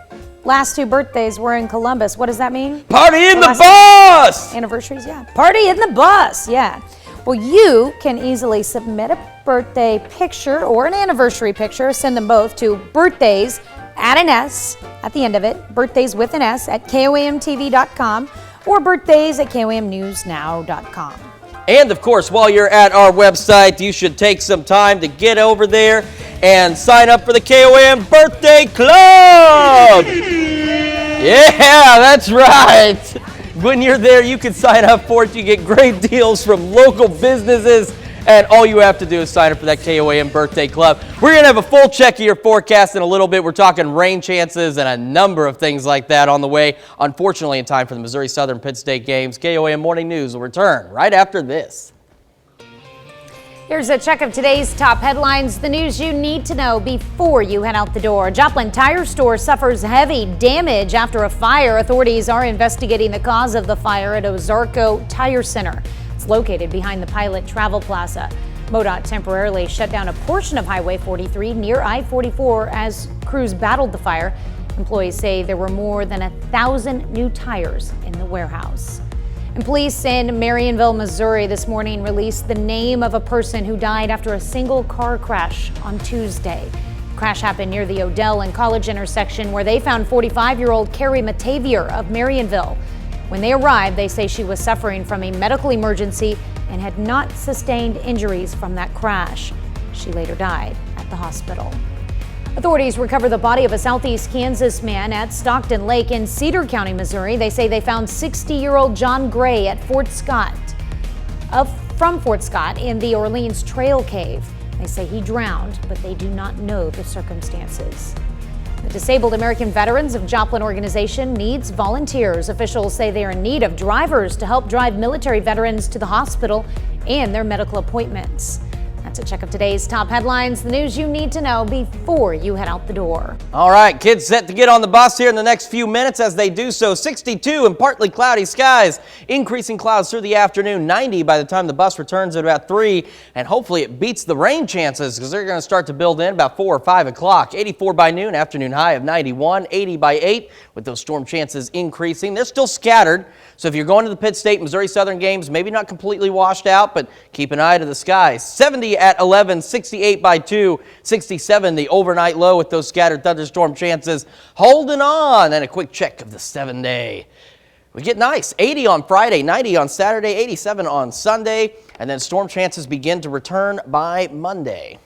Last 2 birthdays were in Columbus. What does that mean? Party in the bus! Anniversaries, yeah. Party in the bus, yeah. Well, you can easily submit a birthday picture or an anniversary picture. Send them both to birthdays at an S at the end of it, birthdays with an S at KOAMTV.com or birthdays at KOAMNewsNow.com. And of course, while you're at our website, you should take some time to get over there and sign up for the KOAM Birthday Club. Yeah, that's right. When you're there, you can sign up for it. You get great deals from local businesses, and all you have to do is sign up for that KOAM Birthday Club. We're going to have a full check of your forecast in a little bit. We're talking rain chances and a number of things like that on the way. Unfortunately, in time for the Missouri Southern Pitt State games, KOAM Morning News will return right after this. Here's a check of today's top headlines, the news you need to know before you head out the door. Joplin Tire Store suffers heavy damage after a fire. Authorities are investigating the cause of the fire at Ozarko Tire Center. It's located behind the Pilot Travel Plaza. MoDOT temporarily shut down a portion of Highway 43 near I-44 as crews battled the fire. Employees say there were more than 1,000 new tires in the warehouse. And police in Marionville, Missouri this morning released the name of a person who died after a single car crash on Tuesday. The crash happened near the Odell and College intersection, where they found 45-year-old Carrie Matavier of Marionville. When they arrived, they say she was suffering from a medical emergency and had not sustained injuries from that crash. She later died at the hospital. Authorities recovered the body of a Southeast Kansas man at Stockton Lake in Cedar County, Missouri. They say they found 60-year-old John Gray at Fort Scott, from Fort Scott in the Orleans Trail Cave. They say he drowned, but they do not know the circumstances. The Disabled American Veterans of Joplin organization needs volunteers. Officials say they are in need of drivers to help drive military veterans to the hospital and their medical appointments. That's a check of today's top headlines, the news you need to know before you head out the door. All right, kids set to get on the bus here in the next few minutes. As they do so, 62 and partly cloudy skies, increasing clouds through the afternoon, 90 by the time the bus returns at about 3, and hopefully it beats the rain chances because they're going to start to build in about 4 or 5 o'clock. 84 by noon, afternoon high of 91, 80 by 8 with those storm chances increasing. They're still scattered, so if you're going to the Pitt State Missouri Southern games, maybe not completely washed out, but keep an eye to the skies. 70 at 11, 68 by 2, 67 the overnight low with those scattered thunderstorm chances holding on. And a quick check of the 7-day. We get nice. 80 on Friday, 90 on Saturday, 87 on Sunday, and then storm chances begin to return by Monday.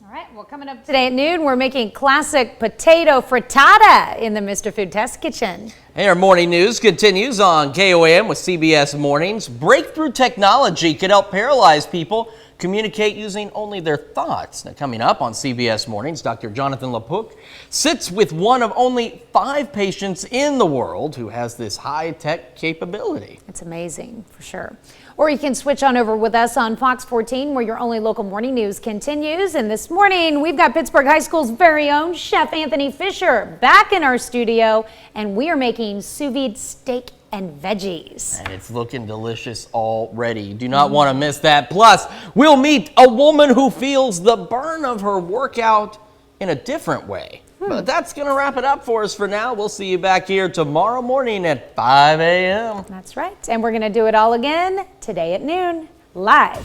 All right, well, coming up today at noon, we're making classic potato frittata in the Mr. Food Test Kitchen. And our morning news continues on KOAM with CBS Mornings. Breakthrough technology could help paralyzed people communicate using only their thoughts. Now, coming up on CBS Mornings, Dr. Jonathan LaPook sits with one of only 5 patients in the world who has this high-tech capability. It's amazing, for sure. Or you can switch on over with us on Fox 14, where your only local morning news continues. And this morning, we've got Pittsburgh High School's very own Chef Anthony Fisher back in our studio, and we are making sous vide steak and veggies. And it's looking delicious already. You do not want to miss that. Plus, we'll meet a woman who feels the burn of her workout in a different way. But that's going to wrap it up for us for now. We'll see you back here tomorrow morning at 5 a.m. That's right. And we're going to do it all again today at noon, live